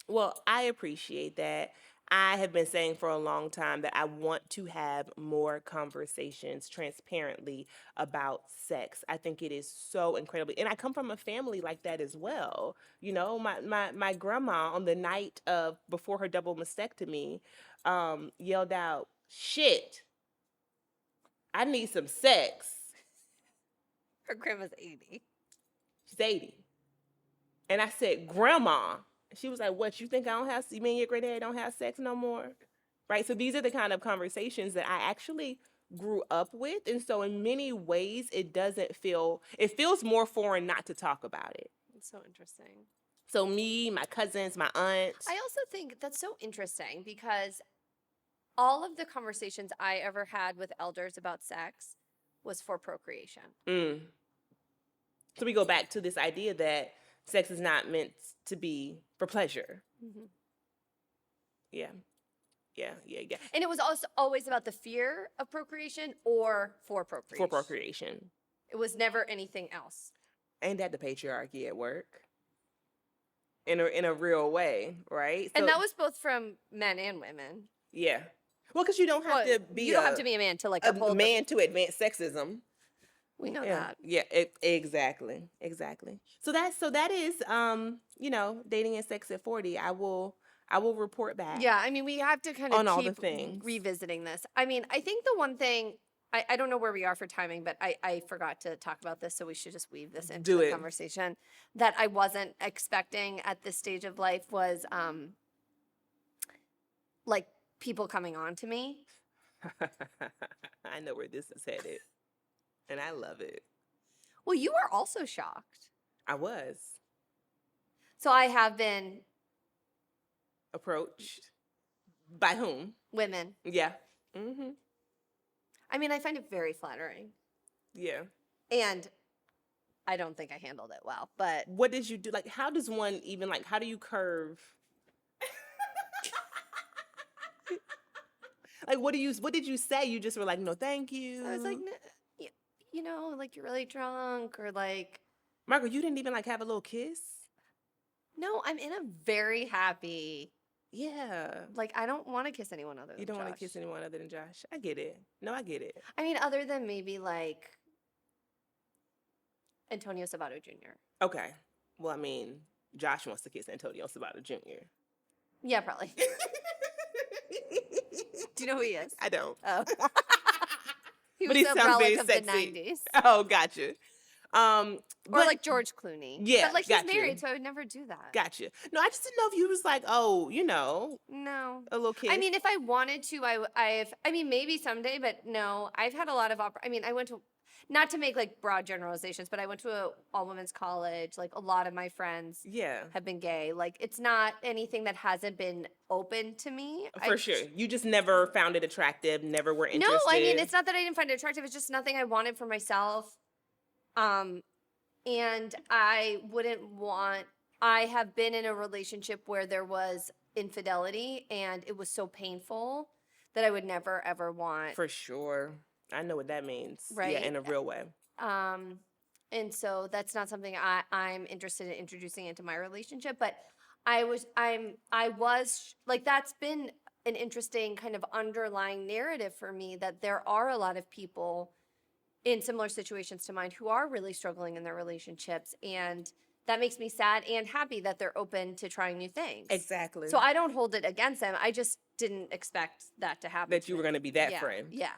Well, I appreciate that. I have been saying for a long time that I want to have more conversations transparently about sex. I think it is so incredibly, and I come from a family like that as well. You know, my grandma on the night of before her double mastectomy, yelled out, "Shit, I need some sex." Her grandma's 80. She's 80. And I said, "Grandma." She was like, "What, you think I don't have, you mean your granddad don't have sex no more?" Right? So these are the kind of conversations that I actually grew up with. And so in many ways, it feels more foreign not to talk about it. It's so interesting. So me, my cousins, my aunts. I also think that's so interesting because all of the conversations I ever had with elders about sex was for procreation. Mm. So we go back to this idea that sex is not meant to be for pleasure. Mm-hmm. Yeah. Yeah, yeah, yeah. And it was also always about the fear of procreation or for procreation. For procreation. It was never anything else. Ain't that the patriarchy at work? In a real way, right? And that was both from men and women. Yeah. Well, because you don't have to be you don't have to be a man to like a uphold man to advance sexism. We know Yeah, that. yeah, exactly. So that is dating and sex at 40. I will report back. Yeah, I mean, we have to kind of on all the keep things. revisiting this. I mean, I think the one thing I don't know where we are for timing, but I forgot to talk about this, so we should just weave this into the conversation that I wasn't expecting at this stage of life was like people coming on to me. I know where this is headed. And I love it. Well, you were also shocked. I was. So I have been approached by whom? Women. Yeah. Mm-hmm. I mean, I find it very flattering. Yeah. And I don't think I handled it well, but what did you do? Like, how does one even, like, how do you curve? Like, what did you say? You just were like, "No, thank you." I was like, like you're really drunk, or like, Margo, you didn't even like have a little kiss? No, I'm in a very happy. Yeah. Like, I don't want to kiss anyone other than Josh. You don't want to kiss anyone other than Josh. I get it. No, I get it. I mean, other than maybe like Antonio Sabato Jr. Okay. Well, I mean, Josh wants to kiss Antonio Sabato Jr. Yeah, probably. Do you know who he is? I don't. Oh. He but was he a sounds relic very of sexy. the 90s. Oh, gotcha. Or like George Clooney. Yeah. But like he's married, so I would never do that. Gotcha. No, I just didn't know if you was like, No. A little kiss. I mean, if I wanted to, I mean, maybe someday, but no. I've had a lot of I mean, I went to, not to make like broad generalizations, but I went to a all women's college. Like a lot of my friends have been gay. Like it's not anything that hasn't been open to me. For sure. You just never found it attractive, never were interested. No, I mean, it's not that I didn't find it attractive. It's just nothing I wanted for myself. And I have been in a relationship where there was infidelity and it was so painful that I would never ever want. For sure. I know what that means. Right. Yeah, in a real way. And so that's not something I'm interested in introducing into my relationship, but I was like, that's been an interesting kind of underlying narrative for me, that there are a lot of people in similar situations to mine who are really struggling in their relationships, and that makes me sad and happy that they're open to trying new things. Exactly. So I don't hold it against them. I just didn't expect that to happen. That you were going to be that friend. Yeah.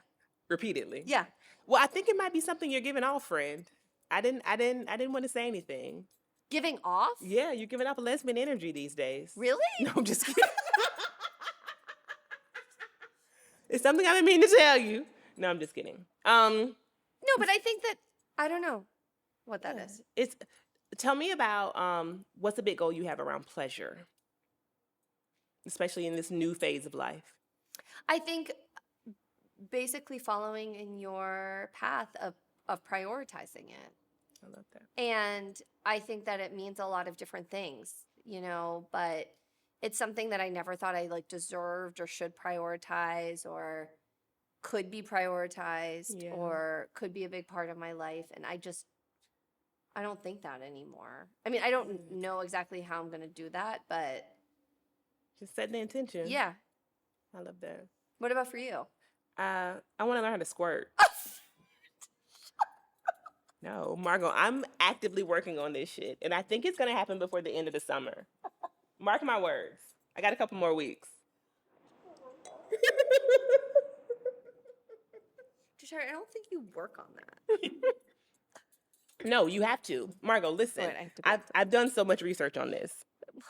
Repeatedly. Yeah. Well, I think it might be something you're giving off, friend. I didn't want to say anything. Giving off? Yeah, you're giving off a lesbian energy these days. Really? No, I'm just kidding. It's something I didn't mean to tell you. No, I'm just kidding. No, but I think that, I don't know what that is. Tell me about what's a big goal you have around pleasure, especially in this new phase of life. I think basically following in your path of prioritizing it. I love that. And I think that it means a lot of different things, but it's something that I never thought I like deserved or should prioritize or could be prioritized or could be a big part of my life. And I don't think that anymore. I mean, I don't know exactly how I'm going to do that, but just set the intention. Yeah. I love that. What about for you? I want to learn how to squirt. No, Margo, I'm actively working on this shit, and I think it's gonna happen before the end of the summer. Mark my words. I got a couple more weeks. Tashira, I don't think you work on that. No, you have to. Margo, listen. Wait, I have to go. I've done so much research on this. What?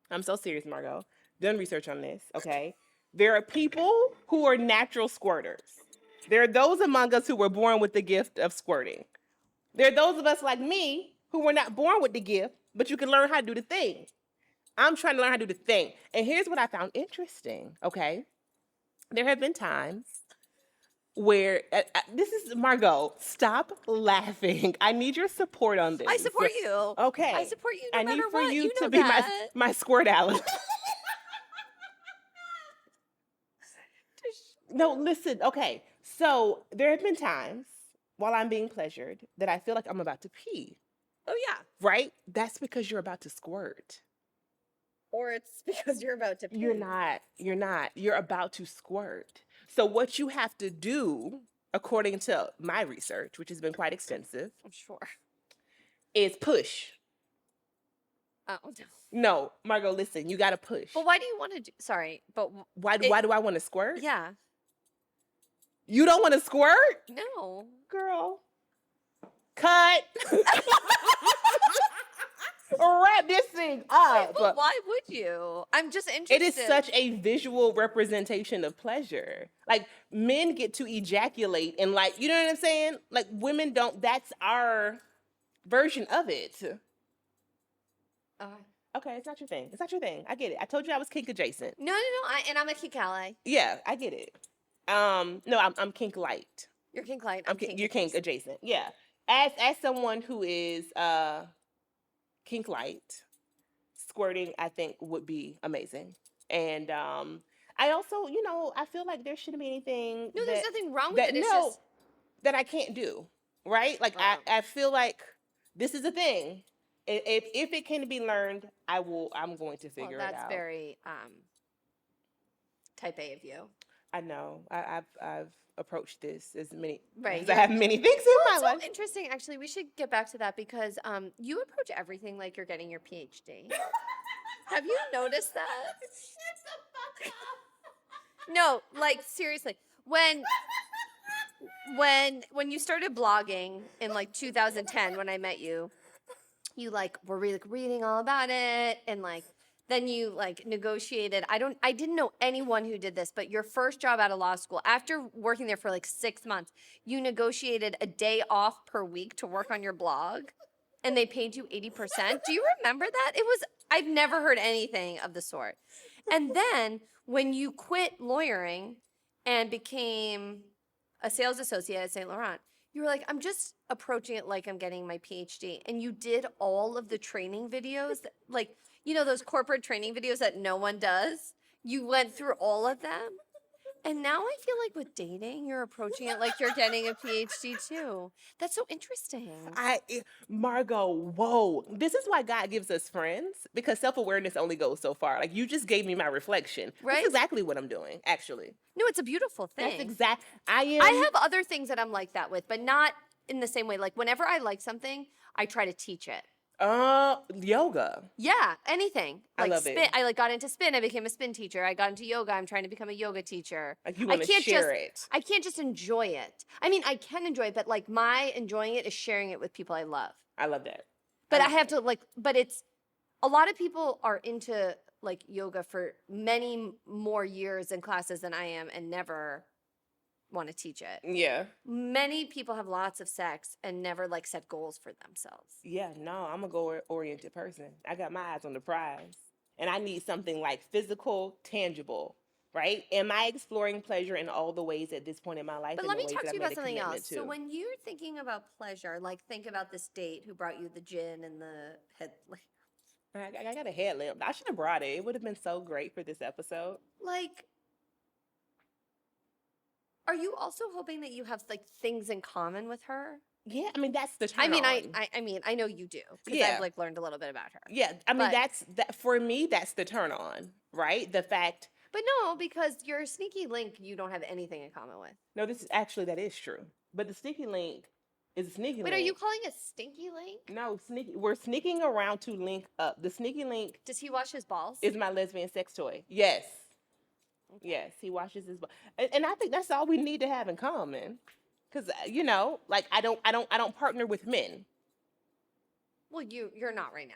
I'm so serious, Margo. Done research on this, okay? There are people who are natural squirters. There are those among us who were born with the gift of squirting. There are those of us like me who were not born with the gift, but you can learn how to do the thing. I'm trying to learn how to do the thing. And here's what I found interesting, okay? There have been times where this is Margo. Stop laughing. I need your support on this. I support you. Okay. I support you no I matter need for what. you You to know be that. my squirt ally. No, listen. Okay. So there have been times while I'm being pleasured that I feel like I'm about to pee. Oh yeah. Right? That's because you're about to squirt. Or it's because you're about to pee. You're not. You're not. You're about to squirt. So what you have to do, according to my research, which has been quite extensive, I'm sure. is push. Oh no. No, Margo, listen, you got to push. But why do you want to do? Sorry, but Why do I want to squirt? yeah. You don't want to squirt? No. Girl. Cut. Wrap this thing up. But why would you? I'm just interested. It is such a visual representation of pleasure. Like, men get to ejaculate and, like, you know what I'm saying? Like, women don't. That's our version of it. Okay, it's not your thing. It's not your thing. I get it. I told you I was kink adjacent. No. And I'm a kink ally. Yeah, I get it. No, I'm kink light. You're kink light. You're kink adjacent. Yeah. As someone who is kink light, squirting I think would be amazing. And I also, I feel like there shouldn't be anything. No, there's nothing wrong with it. It's just that I can't do. Right? Like I feel like this is a thing. If it can be learned, I'm going to figure it out. That's very type A of you. I know. I've approached this as many. Right. I have many things in my life. So interesting. Actually, we should get back to that because you approach everything like you're getting your PhD. Have you noticed that? Shut the fuck up. No, like seriously. When you started blogging in like 2010 when I met you, you like were really reading all about it and like then you like negotiated. I didn't know anyone who did this, but your first job out of law school, after working there for like 6 months, you negotiated a day off per week to work on your blog and they paid you 80%. Do you remember that? I've never heard anything of the sort. And then when you quit lawyering and became a sales associate at St. Laurent, you were like, I'm just approaching it like I'm getting my PhD. And you did all of the training videos, like, those corporate training videos that no one does. You went through all of them. And now I feel like with dating, you're approaching it like you're getting a PhD too. That's so interesting. Margo, whoa. This is why God gives us friends, because self-awareness only goes so far. Like, you just gave me my reflection. Right? That's exactly what I'm doing, actually. No, it's a beautiful thing. That's I have other things that I'm like that with, but not in the same way. Like, whenever I like something, I try to teach it. Yoga. Yeah, anything. Like I love spin. it. I got into spin. I became a spin teacher. I got into yoga. I'm trying to become a yoga teacher. Like, you want to share it. I can't just enjoy it. I mean, I can enjoy it, but like my enjoying it is sharing it with people I love. I love that. But I have to but it's a lot of people are into like yoga for many more years and classes than I am and never want to teach it. Yeah. Many people have lots of sex and never like set goals for themselves. Yeah, no, I'm a goal-oriented person. I got my eyes on the prize. And I need something like physical, tangible, right? Am I exploring pleasure in all the ways at this point in my life? But let me talk to you about something else. So when you're thinking about pleasure, like think about this date who brought you the gin and the head. I got a headlamp. I should have brought it. It would have been so great for this episode. Like, are you also hoping that you have like things in common with her? Yeah, I mean that's the turn I mean, on. I know you do because Yeah. I've like learned a little bit about her. Yeah, I mean that's for me. That's the turn on, right? The fact But no, because your sneaky link, you don't have anything in common with. No, this is actually that is true. But the sneaky link is a sneaky Wait, link. are you calling it stinky link? No, sneaky. We're sneaking around to link up. The sneaky link Does he wash his balls? is my lesbian sex toy. Yes. Okay. Yes, he washes his and I think that's all we need to have in common. Cuz you know, like I don't partner with men. Well, you're not right now.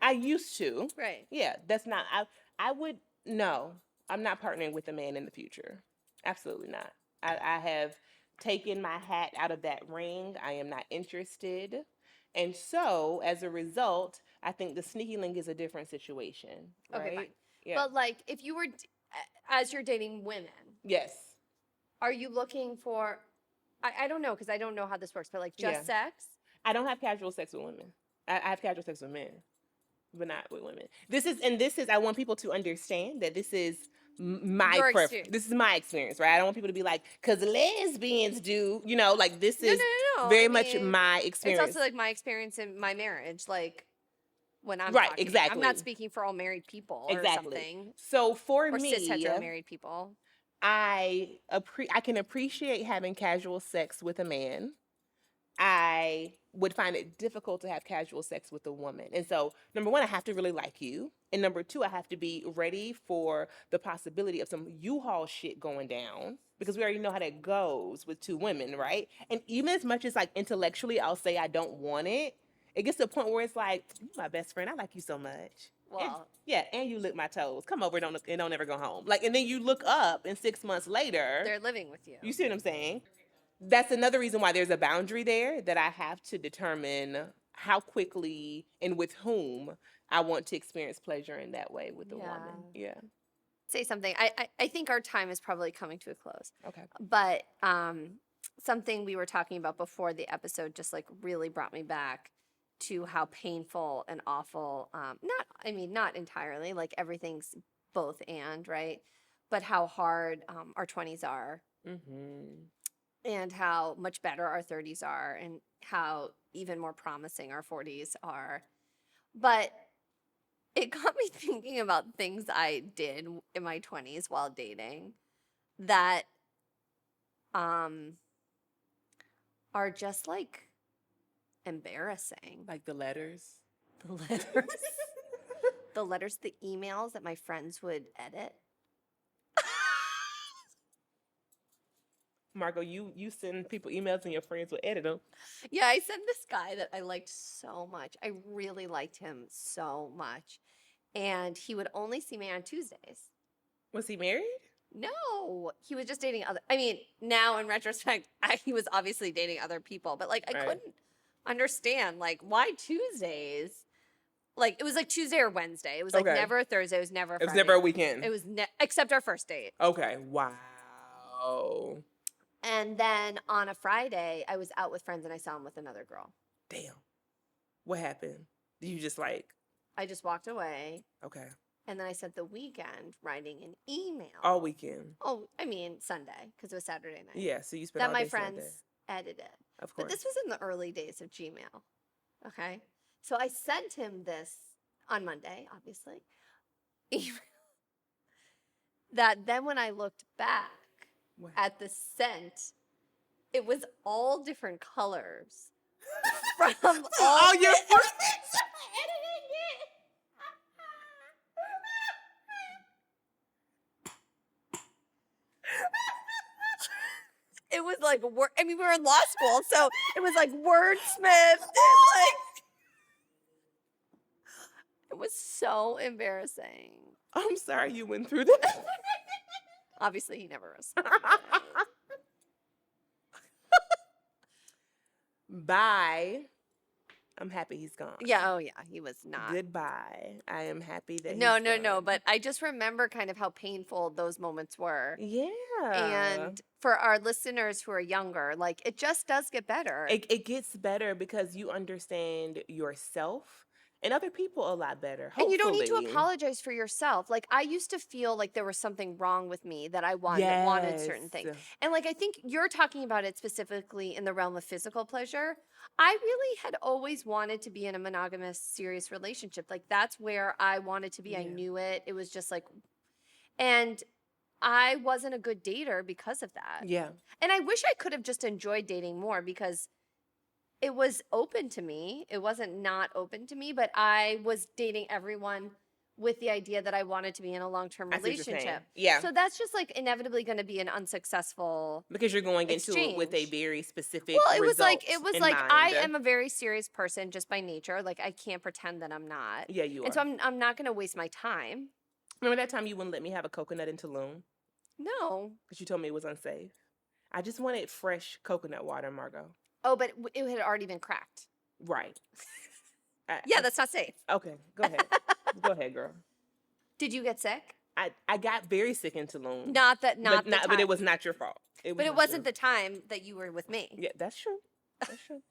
I used to. Right. Yeah, that's not I would no. I'm not partnering with a man in the future. Absolutely not. I have taken my hat out of that ring. I am not interested. And so, as a result, I think the sneaky link is a different situation, right? Okay, fine. Yeah. But like, if you were, as you're dating women, Yes. are you looking for? I don't know because I don't know how this works. But like, just Yeah. sex? I don't have casual sex with women. I have casual sex with men, but not with women. This is I want people to understand that this is my Your preference. experience. This is my experience, right? I don't want people to be like, because lesbians do, you know, like this is No. very I much mean, my It's experience. also like my experience in my marriage. Like when I'm Right, talking, I'm exactly. not speaking for all married people or Exactly. something, So for or me, cis hetero married people. I can appreciate having casual sex with a man. I would find it difficult to have casual sex with a woman. And so, number one, I have to really like you. And number two, I have to be ready for the possibility of some U-Haul shit going down because we already know how that goes with two women, right? And even as much as like intellectually I'll say I don't want it, it gets to a point where it's like, you're my best friend. I like you so much. Well, Yeah, and you lick my toes. Come over and don't ever go home. Like, and then you look up and 6 months later, they're living with you. you see what I'm saying? That's another reason why there's a boundary there that I have to determine how quickly and with whom I want to experience pleasure in that way with a woman. Yeah. Say something. I think our time is probably coming to a close. Okay. But something we were talking about before the episode just like really brought me back to how painful and awful. Not entirely. Like everything's both and right, but how hard our 20s are, and how much better our 30s are, and how even more promising our 40s are. But it got me thinking about things I did in my 20s while dating that are just like embarrassing. Like the letters. The letters. The letters, the emails that my friends would edit. Margo, you send people emails and your friends will edit them. Yeah, I sent this guy that I liked so much. I really liked him so much. And he would only see me on Tuesdays. Was he married? No, he was just dating other. I mean, now in retrospect, he was obviously dating other people, but like I Right. couldn't understand like why Tuesdays. Like it was like Tuesday or Wednesday. It was like Okay. never a Thursday. It was never a It was Friday. never a weekend. It was except our first date. Okay. Wow. And then on a Friday, I was out with friends and I saw him with another girl. Damn. What happened? You just like, I just walked away. okay. And then I spent the weekend writing an email. All weekend. Oh, I mean Sunday because it was Saturday night. Yeah, so you spent That all my day friends Sunday. edited. Of course. But this was in the early days of Gmail. Okay. So I sent him this on Monday, obviously. Email. That then when I looked back What? at the scent, it was all different colors. From all your friends. editing it. It was like I mean, we were in law school, so it was like wordsmith. Like it was so embarrassing. I'm sorry you went through that. Obviously, he never was. Bye. I'm happy he's gone. Yeah. Oh, yeah. He was not. Goodbye. I am happy that No. he's gone. But I just remember kind of how painful those moments were. Yeah. And for our listeners who are younger, like it just does get better. It gets better because you understand yourself and other people a lot better. And you don't need to hopefully. apologize for yourself. Like I used to feel like there was something wrong with me that I wanted certain things. And like I think you're talking about it specifically in the realm of physical pleasure. I really had always wanted to be in a monogamous serious relationship. Like that's where I wanted to be. I Yeah. knew it. It was just like And I wasn't a good dater because of that. Yeah. And I wish I could have just enjoyed dating more because it was open to me. It wasn't not open to me, but I was dating everyone with the idea that I wanted to be in a long-term I see what you're saying. relationship. Yeah. So that's just like inevitably going to be an unsuccessful Because you're going into it with a exchange. very specific Well, it was result like in I mind. am a very serious person just by nature. Like I can't pretend that I'm not. Yeah, you And are. so I'm not going to waste my time. Remember that time you wouldn't let me have a coconut in Tulum? No. Because you told me it was unsafe. I just wanted fresh coconut water, Margo. Oh, but it had already been cracked. Right. Yeah, that's not safe. Okay, go ahead. Go ahead, girl. Did you get sick? I got very sick in Tulum. Not the time. But it was not your fault. But it wasn't the time that you were with me. Yeah, that's true. That's true.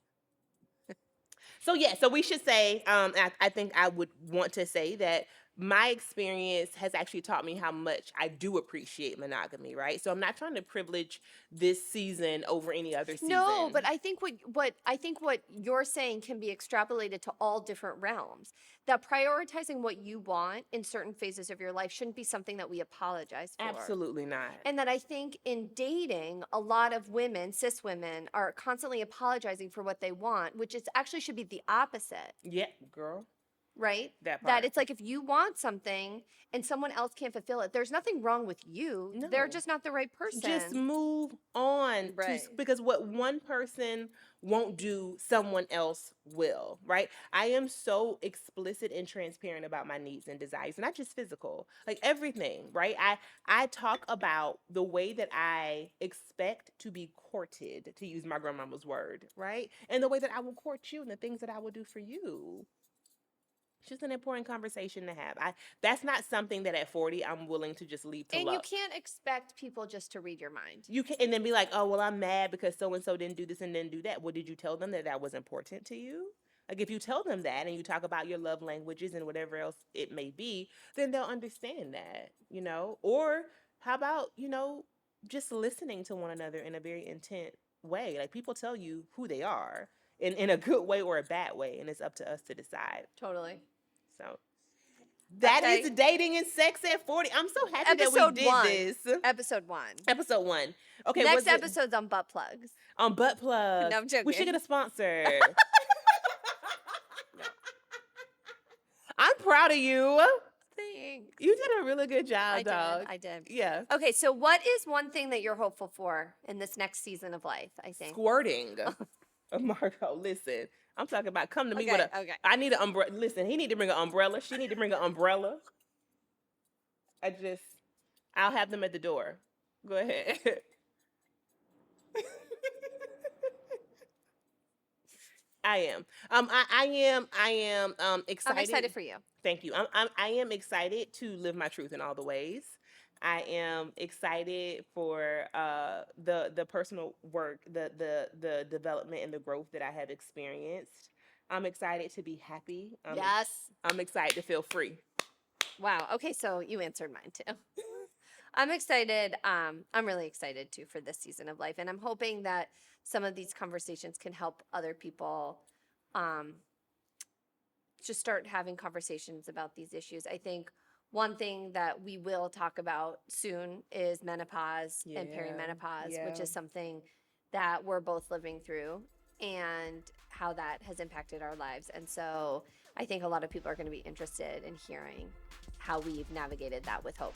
So we should say, I think I would want to say that my experience has actually taught me how much I do appreciate monogamy, right? So I'm not trying to privilege this season over any other season. No, but I think what you're saying can be extrapolated to all different realms. That prioritizing what you want in certain phases of your life shouldn't be something that we apologize for. Absolutely not. And that I think in dating, a lot of women, cis women, are constantly apologizing for what they want, which is actually should be the opposite. Yeah, girl. Right? That part. That it's like if you want something and someone else can't fulfill it, there's nothing wrong with you. No. They're just not the right person. Just move on. Right. Because what one person won't do, someone else will, right? I am so explicit and transparent about my needs and desires, not just physical, like everything, right? I talk about the way that I expect to be courted, to use my grandmama's word, right? And the way that I will court you and the things that I will do for you. It's just an important conversation to have. That's not something that at 40 I'm willing to just leave to And luck. you can't expect people just to read your mind. You can, and then be like, oh, well, I'm mad because so-and-so didn't do this and didn't do that. Well, did you tell them that that was important to you? Like, if you tell them that and you talk about your love languages and whatever else it may be, then they'll understand that, you know? Or how about, just listening to one another in a very intent way? Like, people tell you who they are in a good way or a bad way, and it's up to us to decide. Totally. So that is dating and sex at 40. I'm so happy that we did this. Episode 1. Episode 1. Okay. Next episode's on butt plugs. On butt plugs. No, I'm joking. We should get a sponsor. No. I'm proud of you. Thanks. You did a really good job, dog. I did. Yeah. Okay, so what is one thing that you're hopeful for in this next season of life, I think? Squirting. Margo, listen. I'm talking about come to me with a. Okay. I need an umbrella. Listen, he need to bring an umbrella. She need to bring an umbrella. I'll have them at the door. Go ahead. I am. I am excited. I'm excited for you. Thank you. I am excited to live my truth in all the ways. I am excited for the personal work, the development and the growth that I have experienced. I'm excited to be happy. Yes. I'm excited to feel free. Wow. Okay, so you answered mine too. I'm excited. I'm really excited too for this season of life, and I'm hoping that some of these conversations can help other people just start having conversations about these issues. I think one thing that we will talk about soon is menopause and perimenopause, which is something that we're both living through and how that has impacted our lives. And so I think a lot of people are going to be interested in hearing how we've navigated that with hope.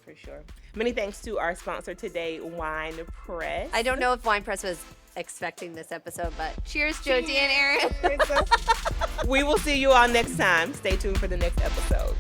For sure. Many thanks to our sponsor today, Wine Press. I don't know if Wine Press was expecting this episode, but cheers, Jody and Aaron. We will see you all next time. Stay tuned for the next episode.